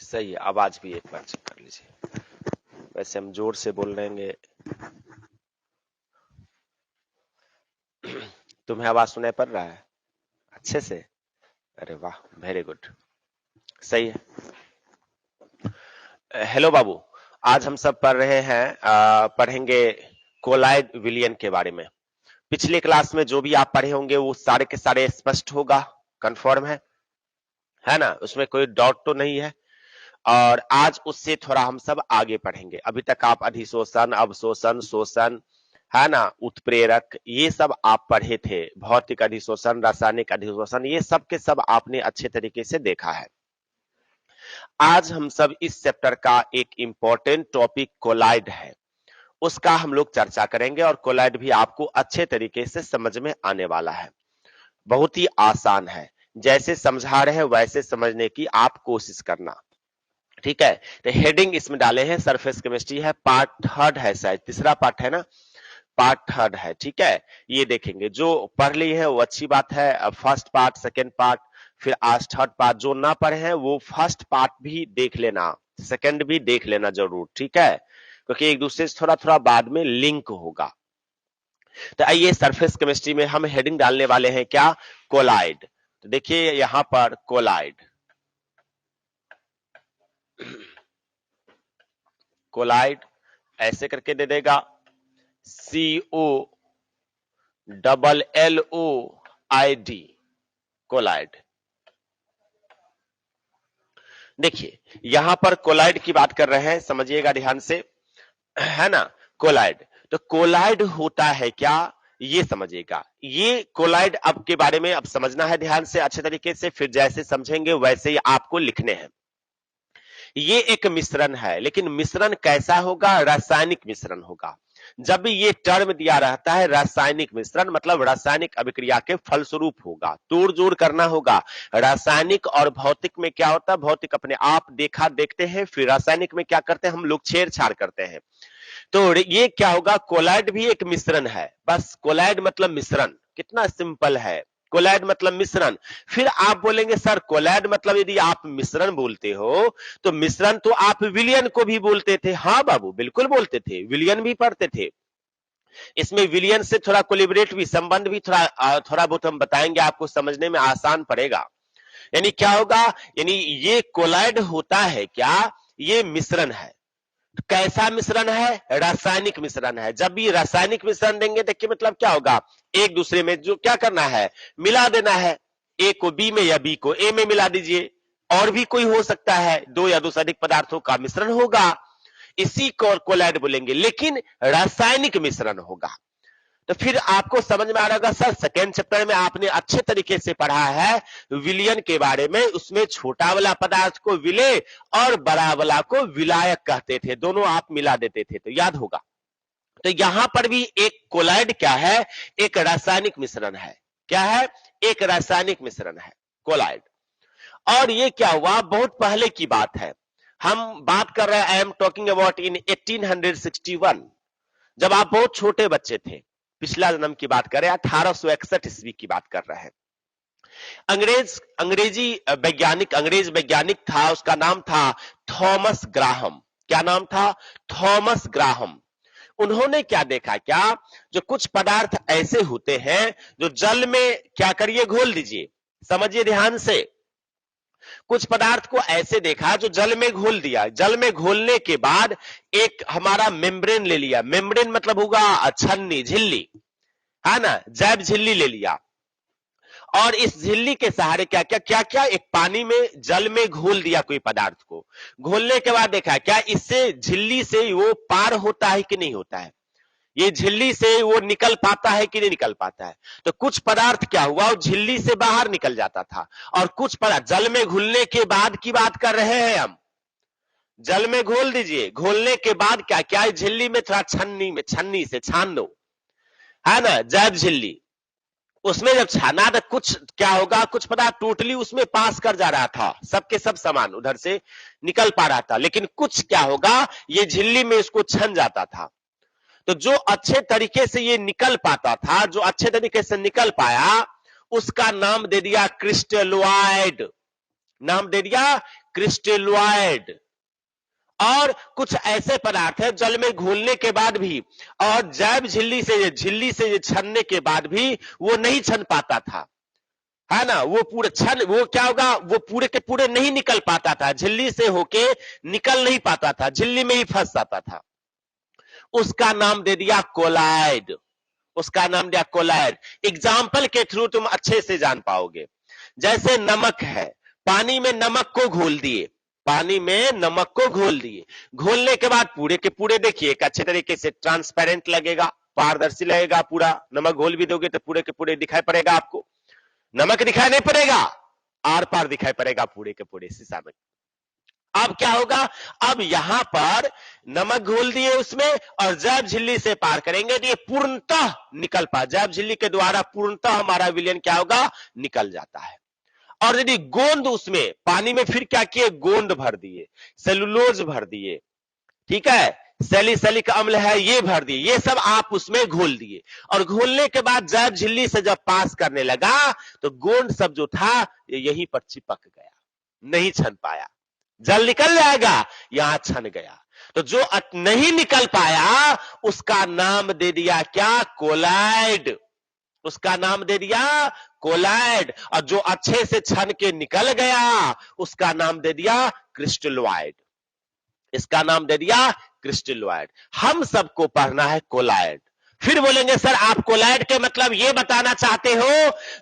सही है, आवाज भी एक बार चेक कर लीजिए। वैसे हम जोर से बोल रहेंगे। तुम्हें आवाज सुनाई पड़ रहा है अच्छे से? अरे वाह, वेरी गुड, सही है। हेलो बाबू, आज हम सब पढ़ रहे हैं पढ़ेंगे कोलाइड विलियन के बारे में। पिछले क्लास में जो भी आप पढ़े होंगे वो सारे के सारे स्पष्ट होगा, कंफर्म है ना? उसमें कोई डाउट तो नहीं है। और आज उससे थोड़ा हम सब आगे पढ़ेंगे। अभी तक आप अधिशोषण, अवशोषण, शोषण, है ना, उत्प्रेरक, ये सब आप पढ़े थे। भौतिक अधिशोषण, रासायनिक अधिशोषण, ये सब के सब आपने अच्छे तरीके से देखा है। आज हम सब इस चैप्टर का एक इंपॉर्टेंट टॉपिक कोलाइड है, उसका हम लोग चर्चा करेंगे। और कोलाइड भी आपको अच्छे तरीके से समझ में आने वाला है, बहुत ही आसान है। जैसे समझा रहे हैं वैसे समझने की आप कोशिश करना, ठीक है? तो हेडिंग इसमें डाले हैं सरफेस केमिस्ट्री है, पार्ट थर्ड है, शायद तीसरा पार्ट है ना, पार्ट थर्ड है, ठीक है? ये देखेंगे, जो पढ़ ली है वो अच्छी बात है। फर्स्ट पार्ट, सेकेंड पार्ट, फिर आज थर्ड पार्ट। जो ना पढ़े हैं वो फर्स्ट पार्ट भी देख लेना, सेकेंड भी देख लेना जरूर, ठीक है? क्योंकि एक दूसरे से थोड़ा थोड़ा बाद में लिंक होगा। तो आइए, सरफेस केमिस्ट्री में हम हेडिंग डालने वाले हैं क्या? कोलाइड। तो देखिए यहां पर कोलाइड, कोलाइड ऐसे करके दे देगा, COLLOID, कोलाइड। देखिए यहां पर कोलाइड की बात कर रहे हैं, समझिएगा ध्यान से, है ना? कोलाइड, तो कोलाइड होता है क्या ये समझिएगा। ये कोलाइड अब के बारे में अब समझना है ध्यान से अच्छे तरीके से, फिर जैसे समझेंगे वैसे ही आपको लिखने हैं। ये एक मिश्रण है, लेकिन मिश्रण कैसा होगा? रासायनिक मिश्रण होगा। जब भी ये टर्म दिया रहता है रासायनिक मिश्रण, मतलब रासायनिक अभिक्रिया के फलस्वरूप होगा, तोड़ जोड़ करना होगा। रासायनिक और भौतिक में क्या होता है? भौतिक अपने आप देखते हैं, फिर रासायनिक में क्या करते हैं हम लोग? छेड़छाड़ करते हैं। तो ये क्या होगा? कोलाइड भी एक मिश्रण है। बस कोलाइड मतलब मिश्रण, कितना सिंपल है। कोलाइड मतलब मिश्रण। फिर आप बोलेंगे सर कोलाइड मतलब यदि आप मिश्रण बोलते हो तो मिश्रण तो आप विलियन को भी बोलते थे। हाँ बाबू, बिल्कुल बोलते थे, विलियन भी पढ़ते थे। इसमें विलियन से थोड़ा कोलिब्रेट भी, संबंध भी थोड़ा बहुत हम बताएंगे, आपको समझने में आसान पड़ेगा। यानी क्या होगा? यानी ये कोलाइड होता है क्या? ये मिश्रण है। कैसा मिश्रण है? रासायनिक मिश्रण है। जब भी रासायनिक मिश्रण देंगे देखिए मतलब क्या होगा? एक दूसरे में जो क्या करना है? मिला देना है। ए को बी में या बी को ए में मिला दीजिए। और भी कोई हो सकता है, दो या दो से अधिक पदार्थों का मिश्रण होगा, इसी को कोलाइड बोलेंगे, लेकिन रासायनिक मिश्रण होगा। तो फिर आपको समझ में आ रहा होगा सर सेकेंड चैप्टर में आपने अच्छे तरीके से पढ़ा है विलियन के बारे में। उसमें छोटा वाला पदार्थ को विलेय और बड़ा वाला को विलायक कहते थे, दोनों आप मिला देते थे, तो याद होगा। तो यहां पर भी एक कोलाइड क्या है? एक रासायनिक मिश्रण है। क्या है? एक रासायनिक मिश्रण है कोलाइड। और ये क्या हुआ? बहुत पहले की बात है, हम बात कर रहे हैं, I am talking about in 1861, जब आप बहुत छोटे बच्चे थे। पिछला जन्म की बात करें, 1861 ईस्वी की बात कर रहे हैं। अंग्रेज वैज्ञानिक था, उसका नाम था थॉमस ग्राहम। क्या नाम था? Thomas Graham. उन्होंने क्या देखा? क्या जो कुछ पदार्थ ऐसे होते हैं जो जल में, क्या करिए, घोल दीजिए, समझिए ध्यान से। कुछ पदार्थ को ऐसे देखा जो जल में घोल दिया, जल में घोलने के बाद एक हमारा मेम्ब्रेन ले लिया। मेम्ब्रेन मतलब होगा छन्नी, झिल्ली, है ना, जैव झिल्ली ले लिया। और इस झिल्ली के सहारे क्या क्या क्या क्या एक पानी में, जल में घोल दिया कोई पदार्थ को। घोलने के बाद देखा क्या इससे, झिल्ली से वो पार होता है कि नहीं होता है, ये झिल्ली से वो निकल पाता है कि नहीं निकल पाता है। तो कुछ पदार्थ क्या हुआ, वो झिल्ली से बाहर निकल जाता था, और कुछ पदार्थ जल में घुलने के बाद की बात कर रहे हैं हम। जल में घोल दीजिए, घोलने के बाद क्या क्या झिल्ली में थोड़ा छन्नी से छान दो, है ना, जैव झिल्ली। उसमें जब छाना तो कुछ क्या होगा, कुछ पदार्थ टोटली उसमें पास कर जा रहा था, सबके सब समान उधर से निकल पा रहा था, लेकिन कुछ क्या होगा, ये झिल्ली में इसको छन जाता था। तो जो अच्छे तरीके से ये निकल पाता था, जो अच्छे तरीके से निकल पाया, उसका नाम दे दिया क्रिस्टलोइड। नाम दे दिया क्रिस्टलॉइड। और कुछ ऐसे पदार्थ है जल में घोलने के बाद भी और जैव झिल्ली से छनने के बाद भी वो नहीं छन पाता था, है ना, वो क्या होगा, वो पूरे के पूरे नहीं निकल पाता था, झिल्ली से होके निकल नहीं पाता था, झिल्ली में ही फंस जाता था। उसका नाम दे दिया कोलाइड। उसका नाम दिया कोलाइड। एग्जाम्पल के थ्रू तुम अच्छे से जान पाओगे। जैसे नमक है, पानी में नमक को घोल दिए, पानी में नमक को घोल दिए, घोलने के बाद पूरे के पूरे देखिए एक अच्छे तरीके से ट्रांसपेरेंट लगेगा, पारदर्शी लगेगा पूरा। नमक घोल भी दोगे तो पूरे के पूरे दिखाई पड़ेगा आपको, नमक दिखाई नहीं पड़ेगा, आर पार दिखाई पड़ेगा पूरे के पूरे शीशा में। अब क्या होगा, अब यहां पर नमक घोल दिए उसमें और जैव झिल्ली से पार करेंगे तो ये पूर्णतः निकल पा, जैव झिल्ली के द्वारा पूर्णतः हमारा विलयन क्या होगा, निकल जाता है। और यदि गोंद उसमें पानी में फिर क्या किए, गोंद भर दिए, सेलुलोज भर दिए, ठीक है, सैलिसिलिक अम्ल है ये भर दिए, ये सब आप उसमें घोल दिए और घोलने के बाद जैव झिल्ली से जब पास करने लगा तो गोंद सब जो था यहीं पर चिपक गया, नहीं छन पाया। जल निकल जाएगा, यहां छन गया। तो जो नहीं निकल पाया उसका नाम दे दिया क्या, कोलाइड। उसका नाम दे दिया कोलाइड। और जो अच्छे से छन के निकल गया उसका नाम दे दिया क्रिस्टलॉइड। इसका नाम दे दिया क्रिस्टलॉइड। हम सबको पढ़ना है कोलाइड। फिर बोलेंगे सर आप कोलाइड के मतलब ये बताना चाहते हो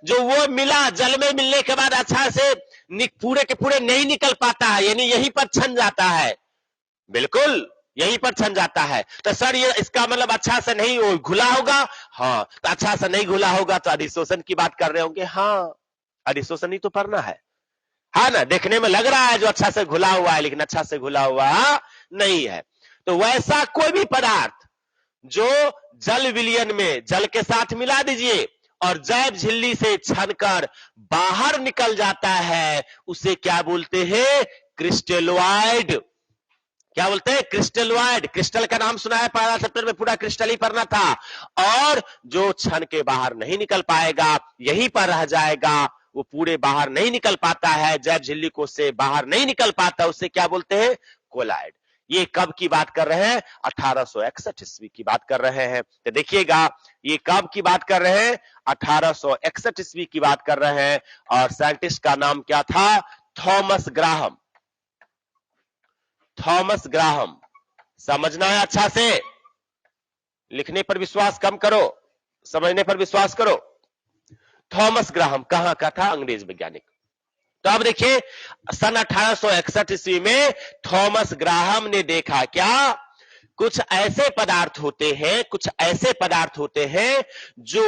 जो वो मिला, जल में मिलने के बाद अच्छा से पूरे के पूरे नहीं निकल पाता है, यानी यहीं पर छन जाता है। बिल्कुल यहीं पर छन जाता है। तो सर ये इसका मतलब अच्छा से नहीं घुला होगा, हाँ, तो अच्छा से नहीं घुला होगा तो अधिशोषण की बात कर रहे होंगे, हाँ, अधिशोषण ही तो पढ़ना है ना। देखने में लग रहा है जो अच्छा से घुला हुआ है, लेकिन अच्छा से घुला हुआ नहीं है। तो वैसा कोई भी पदार्थ जो जल विलयन में जल के साथ मिला दीजिए और जैव झिल्ली से छनकर बाहर निकल जाता है, उसे क्या बोलते हैं, क्रिस्टलॉइड। क्या बोलते हैं, क्रिस्टलॉइड। क्रिस्टल का नाम सुना है, पहला चैप्टर में पूरा क्रिस्टल ही पढ़ना था। और जो छन के बाहर नहीं निकल पाएगा, यहीं पर रह जाएगा, वो पूरे बाहर नहीं निकल पाता है, जैव झिल्ली को से बाहर नहीं निकल पाता, उससे क्या बोलते हैं, कोलाइड। ये कब की बात कर रहे हैं, 1861 ईस्वी की बात कर रहे हैं। तो देखिएगा ये कब की बात कर रहे हैं, 1861 ईस्वी की बात कर रहे हैं। और साइंटिस्ट का नाम क्या था, थॉमस ग्राहम। Thomas Graham. समझना है अच्छा से, लिखने पर विश्वास कम करो, समझने पर विश्वास करो। थॉमस ग्राहम कहां का था, अंग्रेज वैज्ञानिक। तो अब देखिए सन 1861 ईस्वी में थॉमस ग्राहम ने देखा क्या, कुछ ऐसे पदार्थ होते हैं, कुछ ऐसे पदार्थ होते हैं जो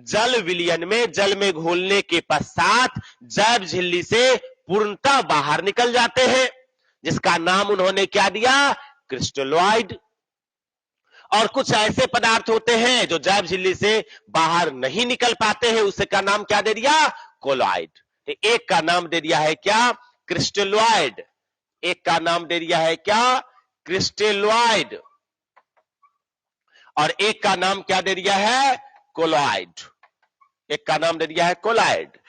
जल विलयन में जल में घोलने के पश्चात जैव झिल्ली से पूर्णतः बाहर निकल जाते हैं, जिसका नाम उन्होंने क्या दिया, क्रिस्टलॉइड। और कुछ ऐसे पदार्थ होते हैं जो जैव झिल्ली से बाहर नहीं निकल पाते हैं, उसे का नाम क्या दे दिया, कोलाइड। एक का नाम दे दिया है क्या, क्रिस्टलॉइड। एक का नाम दे दिया है क्या, क्रिस्टलॉइड। और एक का नाम क्या दे दिया है, कोलाइड। एक का नाम दे दिया है कोलाइड,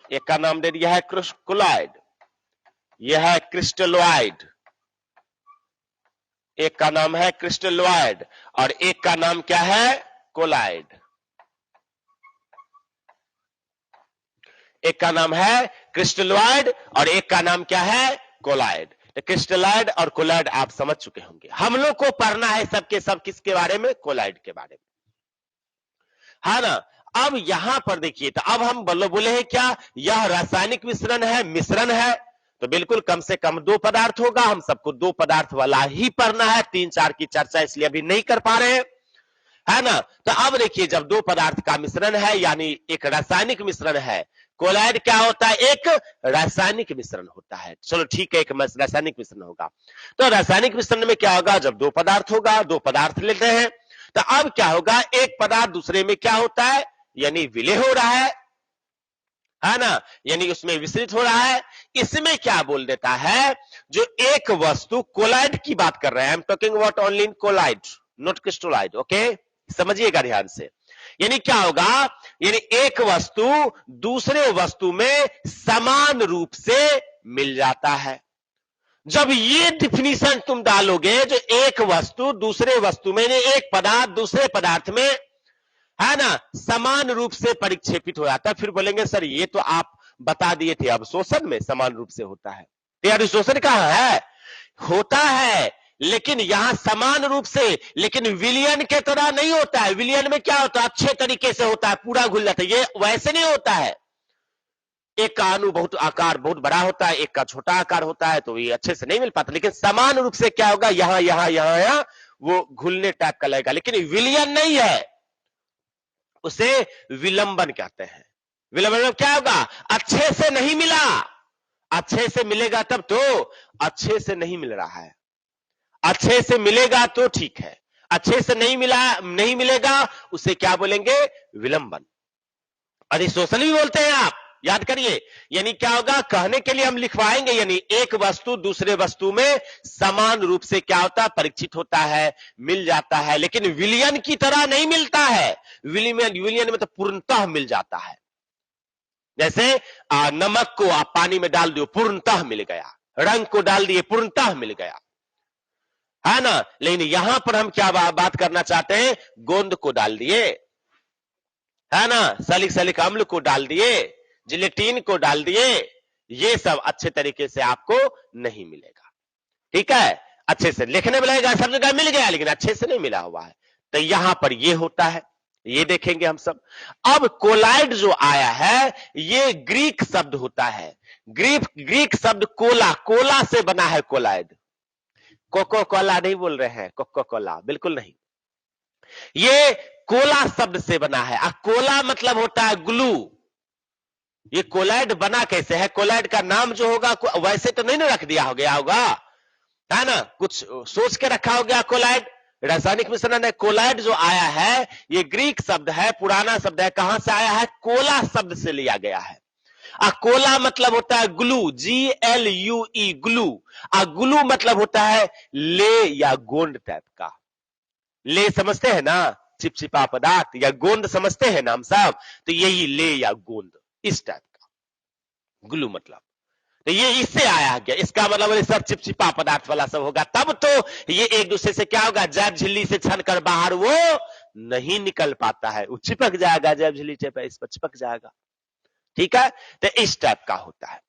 एक का नाम दे दिया है कोलाइड। यह है क्रिस्टलॉइड, एक का नाम है क्रिस्टलॉइड और एक का नाम क्या है, कोलाइड। एक का नाम है क्रिस्टलॉइड और एक का नाम क्या है, कोलाइड। तो क्रिस्टलॉइड और कोलाइड आप समझ चुके होंगे। हम लोग को पढ़ना है सबके सब किसके बारे में, कोलाइड के बारे में, है ना। अब यहां पर देखिए, तो अब हम बोले हैं क्या, यह रासायनिक मिश्रण है, तो बिल्कुल कम से कम दो पदार्थ होगा। हम सबको दो पदार्थ वाला ही पढ़ना है, 3-4 की चर्चा इसलिए अभी नहीं कर पा रहे हैं, है ना। तो अब देखिए जब दो पदार्थ का मिश्रण है यानी एक रासायनिक मिश्रण है, कोलाइड क्या होता है, एक रासायनिक मिश्रण होता है। चलो ठीक है, एक रासायनिक मिश्रण होगा। तो रासायनिक मिश्रण में क्या होगा, जब दो पदार्थ होगा, दो पदार्थ लेते हैं, तो अब क्या होगा, एक पदार्थ दूसरे में क्या होता है, यानी विलय हो रहा है ना, यानी उसमें विस्तृत हो रहा है। इसमें क्या बोल देता है, जो एक वस्तु, कोलाइड की बात कर रहे हैं, I am talking about only in colloid, not crystalloid, okay, समझिएगा ध्यान से। यानी क्या होगा, यानी एक वस्तु दूसरे वस्तु में समान रूप से मिल जाता है। जब ये डिफिनीशन तुम डालोगे, जो एक वस्तु दूसरे वस्तु में, एक पदार्थ दूसरे पदार्थ में, है ना, समान रूप से परिक्षेपित हो जाता है, फिर बोलेंगे सर ये तो आप बता दिए थे अवशोषण में समान रूप से होता है। तो यार अवशोषण कहां है? होता है, लेकिन यहां समान रूप से, लेकिन विलयन के तरह नहीं होता है। विलयन में क्या होता है? अच्छे तरीके से होता है, पूरा घुल जाता है। ये वैसे नहीं होता है। एक का अणु बहुत आकार बहुत बड़ा होता है, एक का छोटा आकार होता है, तो ये अच्छे से नहीं मिल पाता। लेकिन समान रूप से क्या होगा? यहां यहां यहां यहां वो घुलने टाइप का लगेगा, लेकिन विलयन नहीं है, उसे विलंबन कहते हैं। विलंबन में क्या होगा? अच्छे से नहीं मिला। अच्छे से मिलेगा तब तो, अच्छे से नहीं मिल रहा है। अच्छे से मिलेगा तो ठीक है, अच्छे से नहीं मिलेगा, उसे क्या बोलेंगे? विलंबन। अधिशोषण भी बोलते हैं आप, याद करिए। यानी क्या होगा? कहने के लिए हम लिखवाएंगे, यानी एक वस्तु दूसरे वस्तु में समान रूप से क्या होता है? परीक्षित होता है, मिल जाता है, लेकिन विलयन की तरह नहीं मिलता है। विलयन में तो पूर्णतः मिल जाता है। जैसे नमक को आप पानी में डाल दियो, पूर्णतः मिल गया। रंग को डाल दिए, पूर्णतः मिल गया, है ना। लेकिन यहां पर हम क्या बात करना चाहते हैं? गोंद को डाल दिए, है ना, सैलिक अम्ल को डाल दिए, जिलेटिन को डाल दिए, ये सब अच्छे तरीके से आपको नहीं मिलेगा। ठीक है, अच्छे से लिखने में लगेगा सब जगह मिल गया, लेकिन अच्छे से नहीं मिला हुआ है। तो यहां पर ये होता है, ये देखेंगे हम सब। अब कोलाइड जो आया है, ये ग्रीक शब्द होता है। ग्रीक शब्द कोला से बना है कोलाइड। कोको कोला नहीं बोल रहे हैं, कोको कोला बिल्कुल नहीं। ये कोला शब्द से बना है। कोला मतलब होता है ग्लू। ये कोलाइड बना कैसे है? कोलाइड का नाम जो होगा वैसे तो नहीं ना रख दिया हो गया होगा, है ना, कुछ सोच के रखा हो गया कोलाइड। रासायनिक मिश्रण है। कोलाइड जो आया है, ये ग्रीक शब्द है, पुराना शब्द है। कहां से आया है? कोला शब्द से लिया गया है। कोला मतलब होता है ग्लू, GLUE, ग्लू। ग्लू मतलब होता है ले या गोंद टाइप का। ले समझते हैं ना, चिपचिपा पदार्थ, या गोंद समझते हैं ना हम सब, तो यही ले या गोंद, इस टाइप का ग्लू मतलब। तो ये इससे आया गया। इसका मतलब सब चिपचिपा पदार्थ वाला सब होगा, तब तो ये एक दूसरे से क्या होगा? जैब झिल्ली से छन कर बाहर वो नहीं निकल पाता है, वो चिपक जाएगा, जैब झिल्ली इस पर चिपक जाएगा। ठीक है, तो इस टाइप का होता है।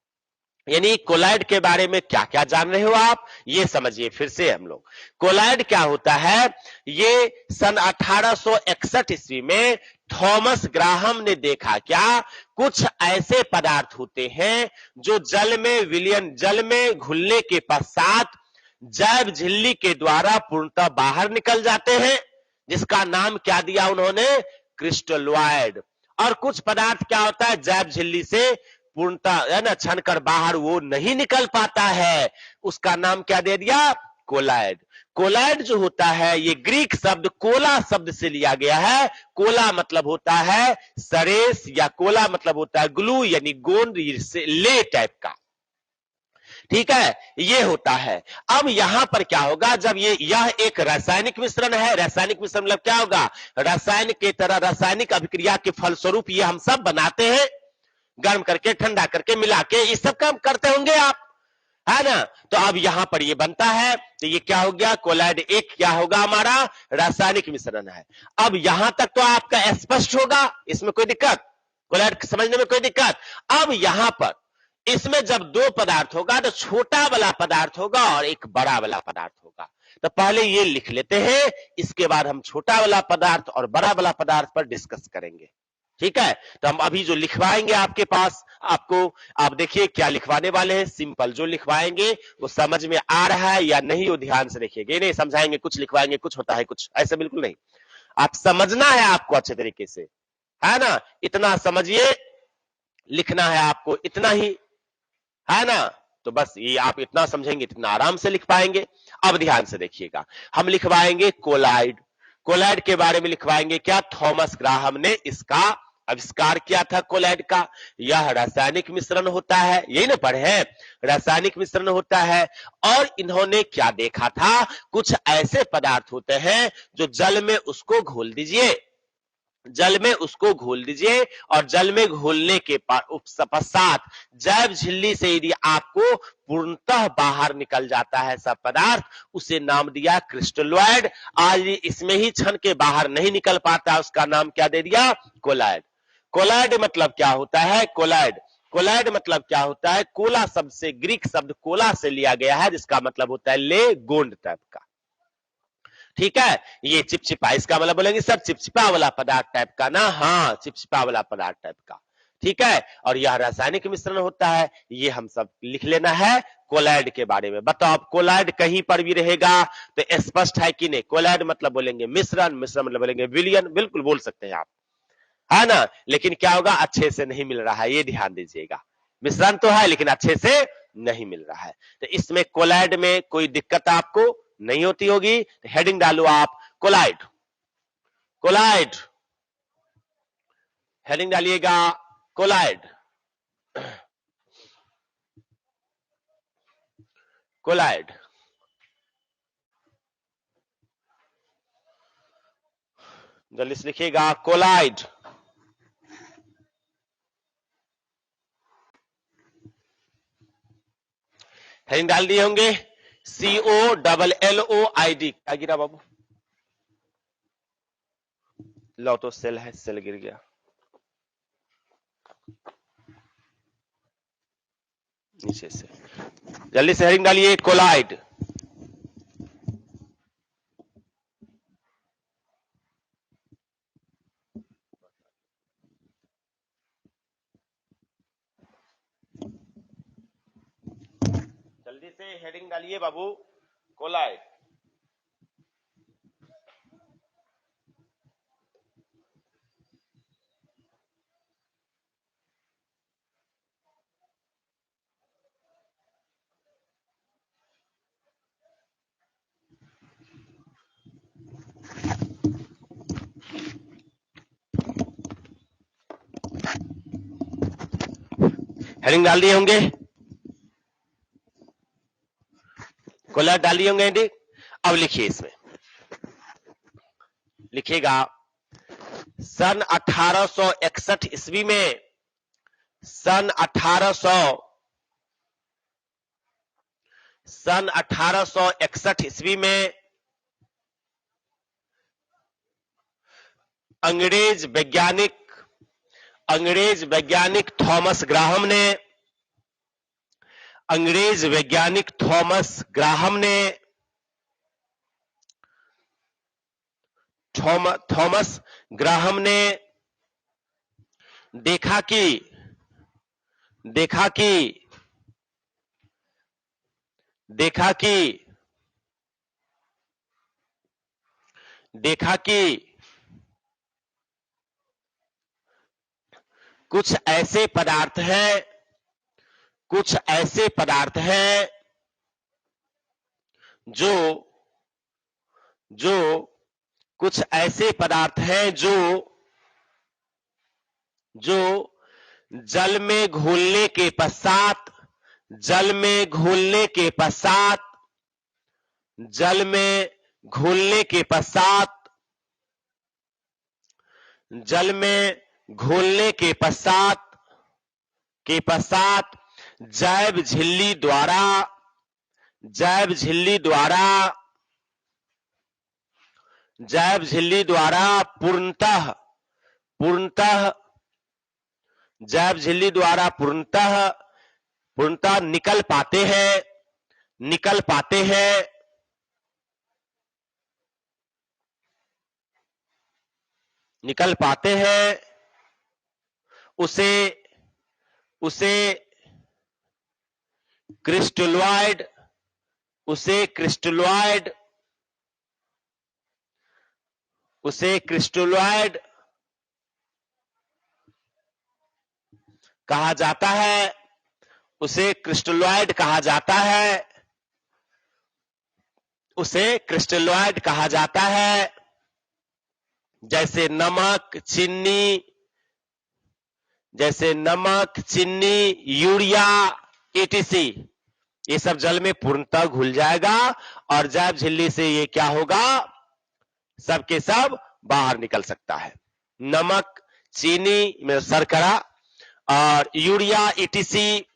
यानी कोलाइड के बारे में क्या क्या जान रहे हो आप, ये समझिए फिर से हम लोग। कोलाइड क्या होता है? ये सन 1861 ईस्वी में थॉमस ग्राहम ने देखा। क्या? कुछ ऐसे पदार्थ होते हैं जो जल में घुलने के पश्चात जैव झिल्ली के द्वारा पूर्णतः बाहर निकल जाते हैं, जिसका नाम क्या दिया उन्होंने? क्रिस्टलोइड। और कुछ पदार्थ क्या होता है? जैव झिल्ली से पूर्णतः, है ना, छन कर बाहर वो नहीं निकल पाता है, उसका नाम क्या दे दिया? कोलाइड। कोलाइड जो होता है, ये ग्रीक शब्द कोला शब्द से लिया गया है। कोला मतलब होता है सरेस, या कोला मतलब होता है ग्लू, यानी गोंद से ले टाइप का। ठीक है, ये होता है। अब यहां पर क्या होगा? जब यह एक रासायनिक मिश्रण है, रासायनिक मिश्रण मतलब क्या होगा? रसायन के तरह रासायनिक अभिक्रिया के फलस्वरूप ये हम सब बनाते हैं, गर्म करके ठंडा करके मिला के, ये सब काम करते होंगे आप, है ना। तो अब यहां पर ये बनता है, तो ये क्या हो गया? कोलाइड एक क्या होगा? हमारा रासायनिक मिश्रण है। अब यहां तक तो आपका स्पष्ट होगा, इसमें कोई दिक्कत, कोलाइड समझने में कोई दिक्कत? अब यहां पर इसमें जब दो पदार्थ होगा, तो छोटा वाला पदार्थ होगा और एक बड़ा वाला पदार्थ होगा। तो पहले ये लिख लेते हैं, इसके बाद हम छोटा वाला पदार्थ और बड़ा वाला पदार्थ पर डिस्कस करेंगे। ठीक है, तो हम अभी जो लिखवाएंगे आपके पास, आपको आप देखिए क्या लिखवाने वाले हैं। सिंपल जो लिखवाएंगे वो समझ में आ रहा है या नहीं, वो ध्यान से देखिएगा। नहीं समझाएंगे, कुछ लिखवाएंगे, कुछ होता है कुछ, ऐसे बिल्कुल नहीं। आप समझना है आपको अच्छे तरीके से, है ना, इतना समझिए, लिखना है आपको इतना ही, है ना। तो बस ये आप इतना समझेंगे, इतना आराम से लिख पाएंगे। अब ध्यान से देखिएगा, हम लिखवाएंगे कोलाइड। कोलाइड के बारे में लिखवाएंगे क्या? थॉमस ग्राहम ने इसका आविष्कार किया था कोलाइड का। यह रासायनिक मिश्रण होता है, यही ना पढ़े हैं, रासायनिक मिश्रण होता है। और इन्होंने क्या देखा था? कुछ ऐसे पदार्थ होते हैं जो जल में उसको घोल दीजिए, जल में उसको घोल दीजिए और जल में घोलने के पश्चात जैव झिल्ली से यदि आपको पूर्णतः बाहर निकल जाता है सब पदार्थ, उसे नाम दिया क्रिस्टलॉइड। आज इसमें ही क्षण के बाहर नहीं निकल पाता, उसका नाम क्या दे दिया? कोलाइड। कोलाइड मतलब क्या होता है? कोलाइड कोलाइड मतलब क्या होता है? कोला शब्द से, ग्रीक शब्द कोला से लिया गया है, जिसका मतलब होता है ले, गोंद टाइप का। ठीक है, ये चिपचिपा, इसका मतलब बोलेंगे सर चिपचिपा वाला पदार्थ टाइप का ना? हाँ, चिपचिपा वाला पदार्थ टाइप का। ठीक है, और यह रासायनिक मिश्रण होता है, ये हम सब लिख लेना है कोलाइड के बारे में। बताओ, अब कोलाइड कहीं पर भी रहेगा तो स्पष्ट है कि नहीं? कोलाइड मतलब बोलेंगे मिश्रण, मिश्रण मतलब बोलेंगे विलयन, बिल्कुल बोल सकते हैं आप, है ना? लेकिन क्या होगा? अच्छे से नहीं मिल रहा है, ये ध्यान दीजिएगा। मिश्रण तो है लेकिन अच्छे से नहीं मिल रहा है। तो इसमें कोलाइड में कोई दिक्कत आपको नहीं होती होगी। तो हेडिंग डालो आप कोलाइड, कोलाइड, हेडिंग डालिएगा कोलाइड, कोलाइड। जल्दी से लिखिएगा कोलाइड। हेडिंग डाल दिए होंगे, COLLOID। क्या गिरा बाबू? लो तो सेल है, सेल गिर गया। नीचे से जल्दी से हेडिंग डालिए कोलाइड। जल्दी से हेडिंग डालिए बाबू कोलाइड। हेडिंग डाल दिए होंगे, कोलाइड डाल दिए होंगे हेडिंग। अब लिखिए, इसमें लिखिएगा सन 1861 ईस्वी में, सन 1861 ईस्वी में अंग्रेज वैज्ञानिक थॉमस ग्राहम ने, अंग्रेज वैज्ञानिक थॉमस ग्राहम ने, थॉमस ग्राहम ने देखा कि कुछ ऐसे पदार्थ हैं, कुछ ऐसे पदार्थ हैं जो जल में घोलने के पश्चात जैव झिल्ली द्वारा पूर्णतः निकल पाते हैं, उसे क्रिस्टलॉइड कहा जाता है। जैसे नमक, चीनी, यूरिया etc, ये सब जल में पूर्णतः घुल जाएगा और जैव झिल्ली से ये क्या होगा? सब के सब बाहर निकल सकता है। नमक, चीनी में शर्करा और यूरिया ईटीसी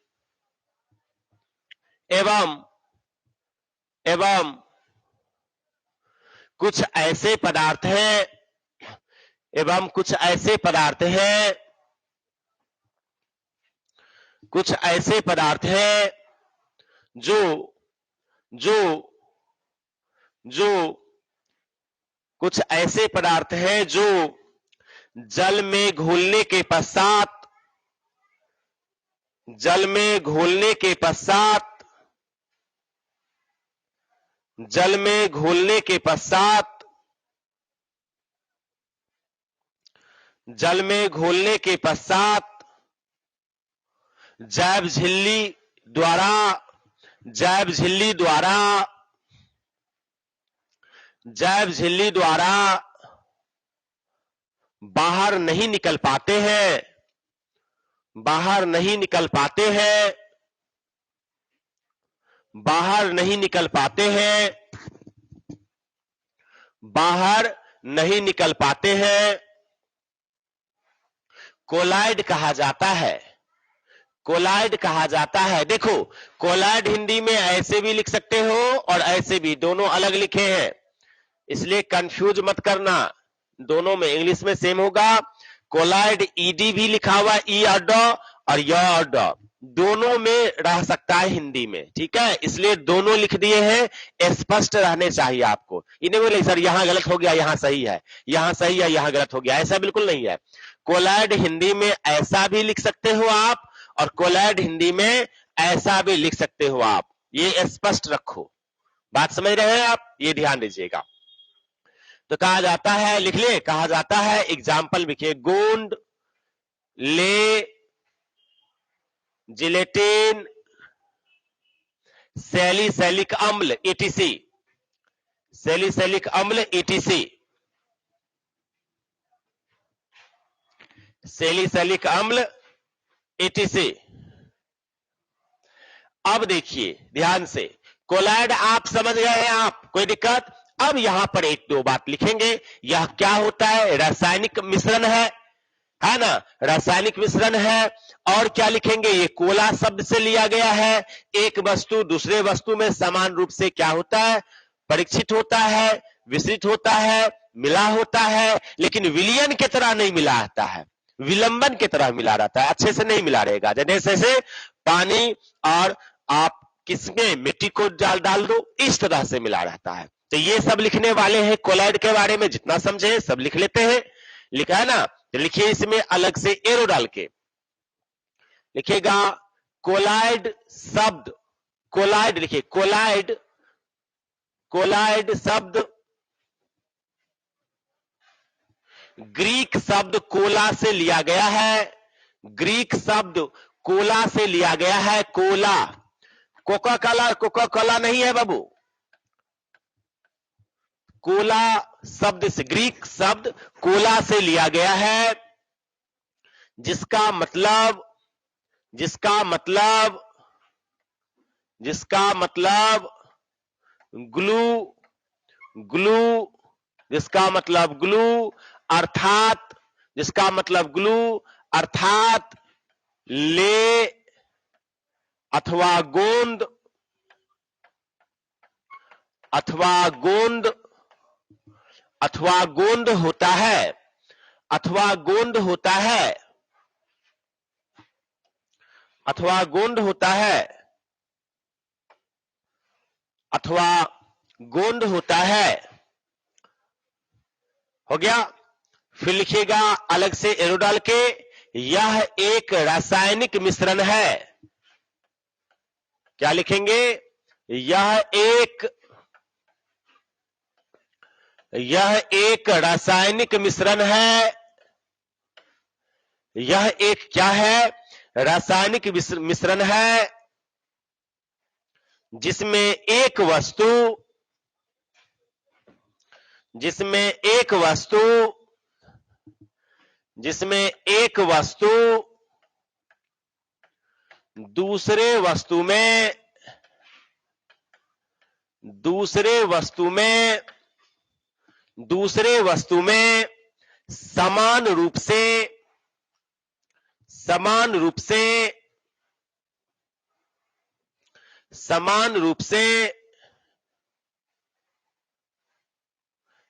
एवं कुछ ऐसे पदार्थ हैं कुछ ऐसे पदार्थ हैं जो कुछ ऐसे पदार्थ हैं जो जल में घुलने के पश्चात जल में घुलने के पश्चात जैव झिल्ली द्वारा बाहर नहीं निकल पाते हैं बाहर नहीं निकल पाते हैं कोलाइड कहा जाता है। देखो, कोलाइड हिंदी में ऐसे भी लिख सकते हो और ऐसे भी, दोनों अलग लिखे हैं, इसलिए कंफ्यूज मत करना, दोनों में इंग्लिश में सेम होगा। कोलाइड ईडी भी लिखा हुआ, ई और ड, और य और ड दोनों में रह सकता है हिंदी में, ठीक है, इसलिए दोनों लिख दिए हैं, स्पष्ट रहने चाहिए आपको। इन्हें बोले सर यहां गलत हो गया, यहां सही है, यहां गलत हो गया, ऐसा बिल्कुल नहीं है। कोलाइड हिंदी में ऐसा भी लिख सकते हो आप, और कोलाइड हिंदी में ऐसा भी लिख सकते हो आप, ये स्पष्ट रखो। बात समझ रहे हैं आप, ये ध्यान दीजिएगा। तो कहा जाता है, लिख ले, कहा जाता है, एग्जाम्पल लिखिए, गोंद, ले, जिलेटिन, सैलिसिलिक अम्ल ETC, सैलिसिलिक अम्ल ETC, सैलिसिलिक अम्ल ETC। अब देखिए ध्यान से, कोलाइड आप समझ गए हैं आप, कोई दिक्कत? अब यहां पर एक दो बात लिखेंगे, यह क्या होता है, रासायनिक मिश्रण है ना, रासायनिक मिश्रण है। और क्या लिखेंगे, ये कोला शब्द से लिया गया है, एक वस्तु दूसरे वस्तु में समान रूप से क्या होता है, परीक्षित होता है, विस्तृत होता है, मिला होता है, लेकिन विलयन की तरह नहीं मिला रहता है, विलंबन की तरह मिला रहता है, अच्छे से नहीं मिला रहेगा। जैसे पानी और आप किसमें मिट्टी को डाल दो, इस तरह से मिला रहता है। तो ये सब लिखने वाले हैं कोलाइड के बारे में, जितना समझे सब लिख लेते हैं, लिखा है ना। तो लिखिए इसमें अलग से एरो डाल के लिखिएगा, कोलाइड शब्द, कोलाइड लिखिए, कोलाइड शब्द ग्रीक शब्द कोला से लिया गया है, ग्रीक शब्द कोला से लिया गया है, कोला, कोका कोला नहीं है बाबू, कोला शब्द से, ग्रीक शब्द कोला से लिया गया है, जिसका मतलब ग्लू, अर्थात ले अथवा गोंद होता है, हो गया। फिर लिखिएगा अलग से एरो डाल के, यह एक रासायनिक मिश्रण है, क्या लिखेंगे, यह एक रासायनिक मिश्रण है, यह एक क्या है, रासायनिक मिश्रण है, जिसमें एक वस्तु दूसरे वस्तु में समान रूप से समान रूप से समान रूप से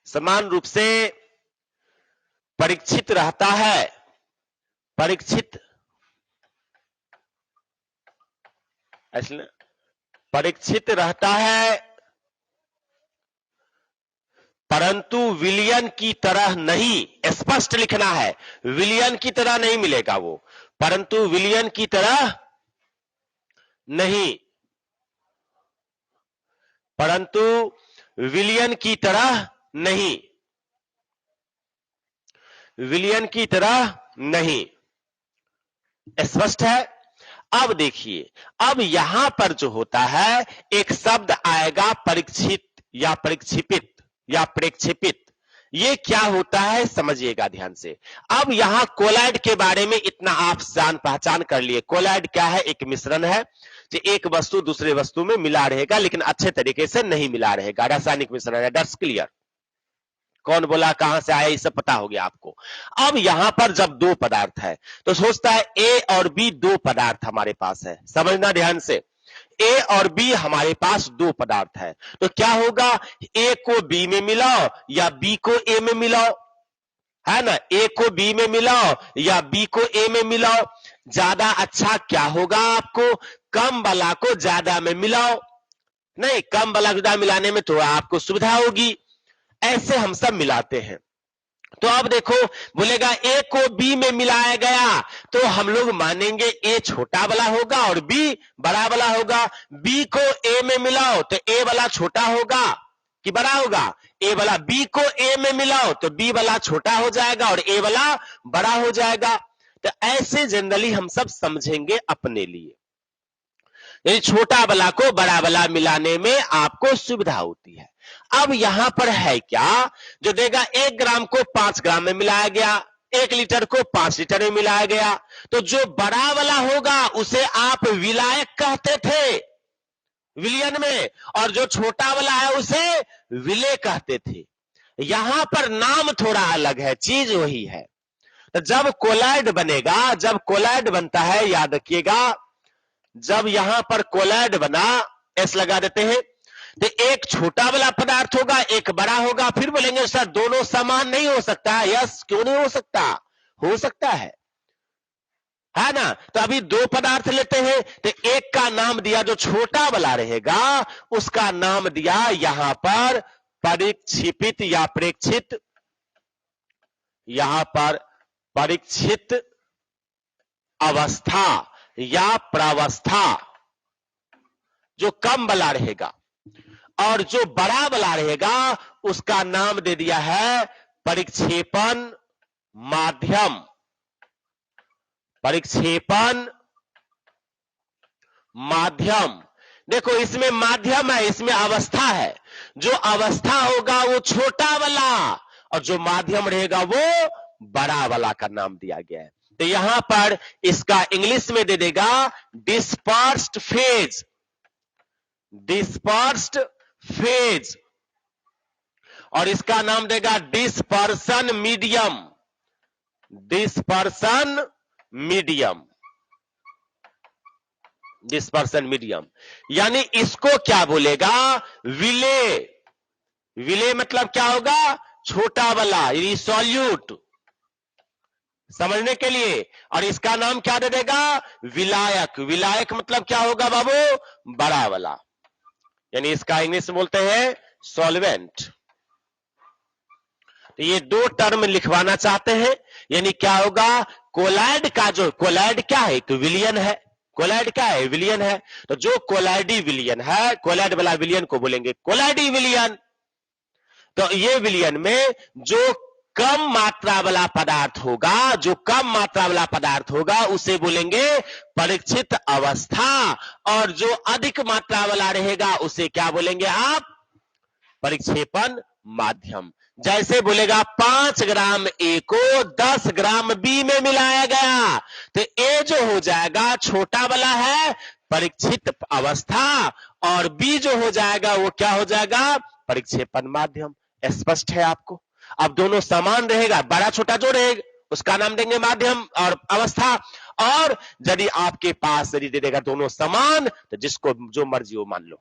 समान रूप से परीक्षित रहता है, परीक्षित परीक्षित रहता है, परंतु विलियन की तरह नहीं, स्पष्ट लिखना है, विलियन की तरह नहीं मिलेगा वो, परंतु विलियन की तरह नहीं, परंतु विलियन की तरह नहीं, विलियन की तरह नहीं। स्पष्ट है। अब देखिए, अब यहां पर जो होता है एक शब्द आएगा परीक्षित या प्रक्षेपित या प्रेक्षेपित। ये क्या होता है समझिएगा ध्यान से। अब यहां कोलाइड के बारे में इतना आप जान पहचान कर लिए। कोलाइड क्या है? एक मिश्रण है जो एक वस्तु दूसरे वस्तु में मिला रहेगा, लेकिन अच्छे तरीके से नहीं मिला रहेगा। रासायनिक मिश्रण है। That's clear. कौन बोला, कहां से आया, ये सब पता हो गया आपको। अब यहां पर जब दो पदार्थ है तो सोचता है ए और बी दो पदार्थ हमारे पास है। समझना ध्यान से, ए और बी हमारे पास दो पदार्थ है, तो क्या होगा, ए को बी में मिलाओ या बी को ए में मिलाओ, है ना। ए को बी में मिलाओ या बी को ए में मिलाओ। ज्यादा अच्छा क्या होगा आपको, कम वाला को ज्यादा में मिलाओ। नहीं, कम वाला को ज्यादा मिलाने में थोड़ा आपको सुविधा होगी। ऐसे हम सब मिलाते हैं। तो अब देखो, बोलेगा ए को बी में मिलाया गया, तो हम लोग मानेंगे ए छोटा वाला होगा और बी बड़ा वाला होगा। बी को ए में मिलाओ तो ए वाला छोटा होगा कि बड़ा होगा, ए वाला। बी को ए में मिलाओ तो बी वाला छोटा हो जाएगा और ए वाला बड़ा हो जाएगा। तो ऐसे जनरली हम सब समझेंगे अपने लिए। यानी छोटा वाला को बड़ा वाला मिलाने में आपको सुविधा होती है। अब यहां पर है क्या, जो देगा 1 ग्राम को 5 ग्राम में मिलाया गया, 1 लीटर को 5 लीटर में मिलाया गया, तो जो बड़ा वाला होगा उसे आप विलायक कहते थे विलियन में, और जो छोटा वाला है उसे विले कहते थे। यहां पर नाम थोड़ा अलग है, चीज वही है। तो जब कोलाइड बनेगा, जब कोलाइड बनता है, याद रखिएगा, जब यहां पर कोलाइड बना, एस लगा देते हैं, तो एक छोटा वाला पदार्थ होगा, एक बड़ा होगा। फिर बोलेंगे सर दोनों समान नहीं हो सकता है। यस, क्यों नहीं हो सकता, हो सकता है ना। तो अभी दो पदार्थ लेते हैं, तो एक का नाम दिया जो छोटा वाला रहेगा, उसका नाम दिया यहां पर परीक्षेपित या प्रेक्षित, यहां पर परीक्षित अवस्था या प्रावस्था, जो कम वाला रहेगा, और जो बड़ा वाला रहेगा उसका नाम दे दिया है परिक्षेपण माध्यम। परिक्षेपण माध्यम। देखो, इसमें माध्यम है, इसमें अवस्था है। जो अवस्था होगा वो छोटा वाला, और जो माध्यम रहेगा वो बड़ा वाला का नाम दिया गया है। तो यहां पर इसका इंग्लिश में दे देगा डिस्पर्स्ड फेज, डिस्पर्स्ड फेज, और इसका नाम देगा dispersion medium, dispersion medium, dispersion medium. यानी इसको क्या बोलेगा, विले। विले मतलब क्या होगा, छोटा वाला, यानी सॉल्यूट, समझने के लिए। और इसका नाम क्या दे देगा, विलायक। विलायक मतलब क्या होगा बाबू, बड़ा वाला, यानी इसका इंग्लिश में बोलते हैं सॉल्वेंट। तो ये दो टर्म लिखवाना चाहते हैं, यानी क्या होगा, कोलाइड का जो, कोलाइड क्या है, तो विलियन है। कोलाइड क्या है, विलियन है। तो जो कोलाइडी विलियन है, कोलाइड वाला विलियन को बोलेंगे कोलाइडी विलियन। तो ये विलियन में जो कम मात्रा वाला पदार्थ होगा, जो कम मात्रा वाला पदार्थ होगा उसे बोलेंगे परीक्षित अवस्था, और जो अधिक मात्रा वाला रहेगा उसे क्या बोलेंगे आप, परिक्षेपण माध्यम। जैसे बोलेगा 5 ग्राम ए को 10 ग्राम बी में मिलाया गया, तो ए जो हो जाएगा छोटा वाला है, परीक्षित अवस्था, और बी जो हो जाएगा वो क्या हो जाएगा, परिक्षेपण माध्यम। स्पष्ट है आपको। अब दोनों समान रहेगा, बड़ा छोटा जो रहेगा उसका नाम देंगे माध्यम और अवस्था। और यदि आपके पास यदि दे देगा दोनों समान, तो जिसको जो मर्जी वो मान लो,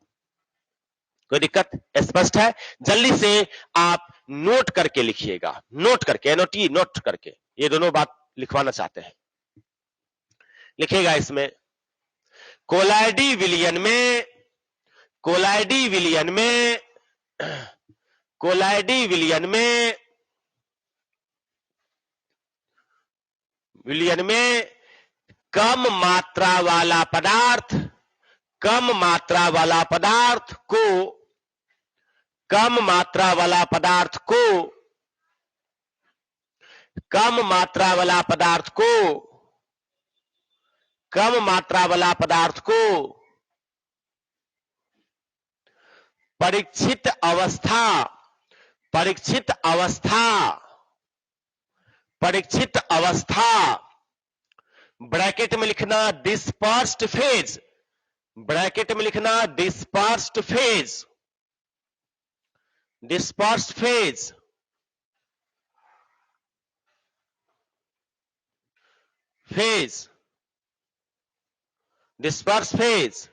कोई दिक्कत? स्पष्ट है? जल्दी से आप नोट करके लिखिएगा, नोट करके, एनओटी नोट करके ये दोनों बात लिखवाना चाहते हैं, लिखिएगा इसमें। कोलाइडी विलियन में, कोलाइडी विलियन में, कोलाइडी विलियन में, विलियन में कम मात्रा वाला पदार्थ, कम मात्रा वाला पदार्थ को, कम मात्रा वाला पदार्थ को, कम मात्रा वाला पदार्थ को, कम मात्रा वाला पदार्थ को परीक्षित अवस्था, परीक्षित अवस्था, परीक्षित अवस्था, ब्रैकेट में लिखना डिस्पर्स्ड फेज, ब्रैकेट में लिखना dispersed phase, dispersed phase, phase, disperse phase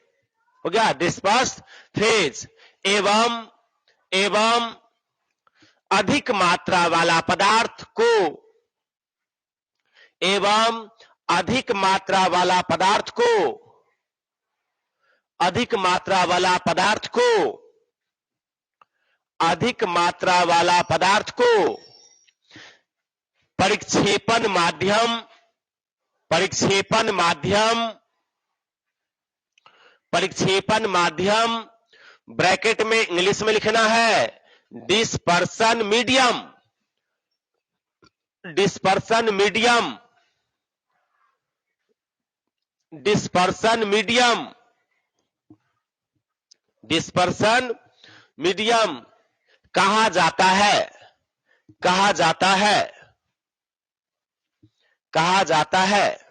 हो गया, डिस्पर्स फेज। एवं, एवं अधिक मात्रा वाला पदार्थ को, एवं अधिक मात्रा वाला पदार्थ को, अधिक मात्रा वाला पदार्थ को, अधिक मात्रा वाला पदार्थ को परिक्षेपण माध्यम, परिक्षेपण माध्यम, परिक्षेपण माध्यम, ब्रैकेट में इंग्लिश में लिखना है dispersion medium, dispersion medium, dispersion medium, dispersion medium कहा जाता है, कहा जाता है, कहा जाता है।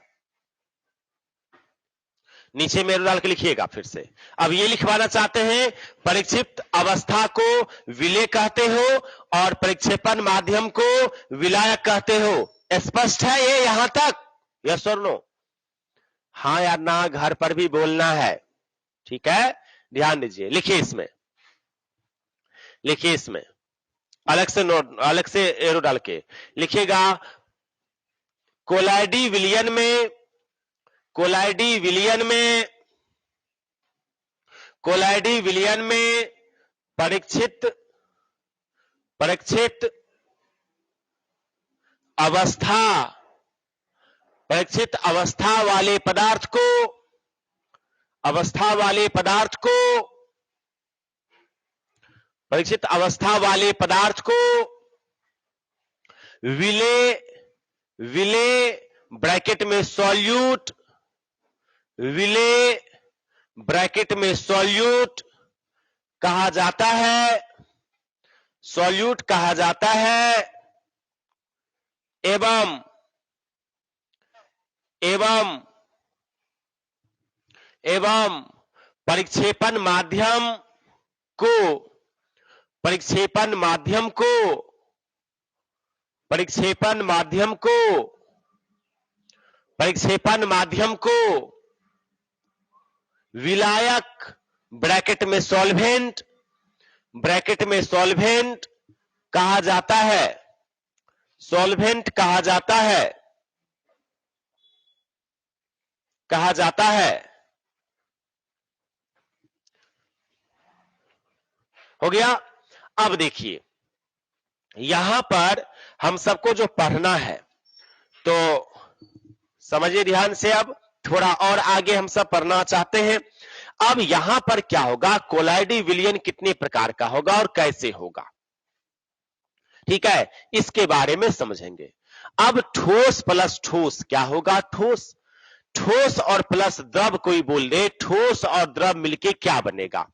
नीचे में डाल के लिखिएगा फिर से। अब ये लिखवाना चाहते हैं परीक्षित अवस्था को विलेय कहते हो और परिक्षेपण माध्यम को विलायक कहते हो। स्पष्ट है ये यहां तक? यस और नो? हाँ या ना घर पर भी बोलना है, ठीक है? ध्यान दीजिए, लिखिए इसमें, लिखिए इसमें अलग से नोट, अलग से एरो डाल के लिखिएगा। कोलाइडी विलियन में, कोलाइडी विलियन में, कोलाइडी विलियन में परीक्षित, परीक्षित अवस्था, परीक्षित अवस्था वाले पदार्थ को, अवस्था वाले पदार्थ को, परीक्षित अवस्था वाले पदार्थ को विलेय, विलेय ब्रैकेट में सॉल्यूट, विलेय ब्रैकेट में सॉल्यूट कहा जाता है, सॉल्यूट कहा जाता है। एवं, एवं, एवं परिक्षेपण माध्यम को, परिक्षेपण माध्यम को, परिक्षेपण माध्यम को, परिक्षेपण माध्यम को विलायक ब्रैकेट में सॉल्वेंट, ब्रैकेट में सॉल्वेंट कहा जाता है, सॉल्वेंट कहा जाता है, कहा जाता है। हो गया? अब देखिए यहां पर हम सबको जो पढ़ना है तो समझिए ध्यान से। अब थोड़ा और आगे हम सब पढ़ना चाहते हैं। अब यहां पर क्या होगा, कोलाइडी विलियन कितने प्रकार का होगा और कैसे होगा, ठीक है, इसके बारे में समझेंगे। अब ठोस प्लस ठोस क्या होगा? ठोस, ठोस और प्लस द्रव कोई बोल दे, ठोस और द्रव मिलके क्या बनेगा?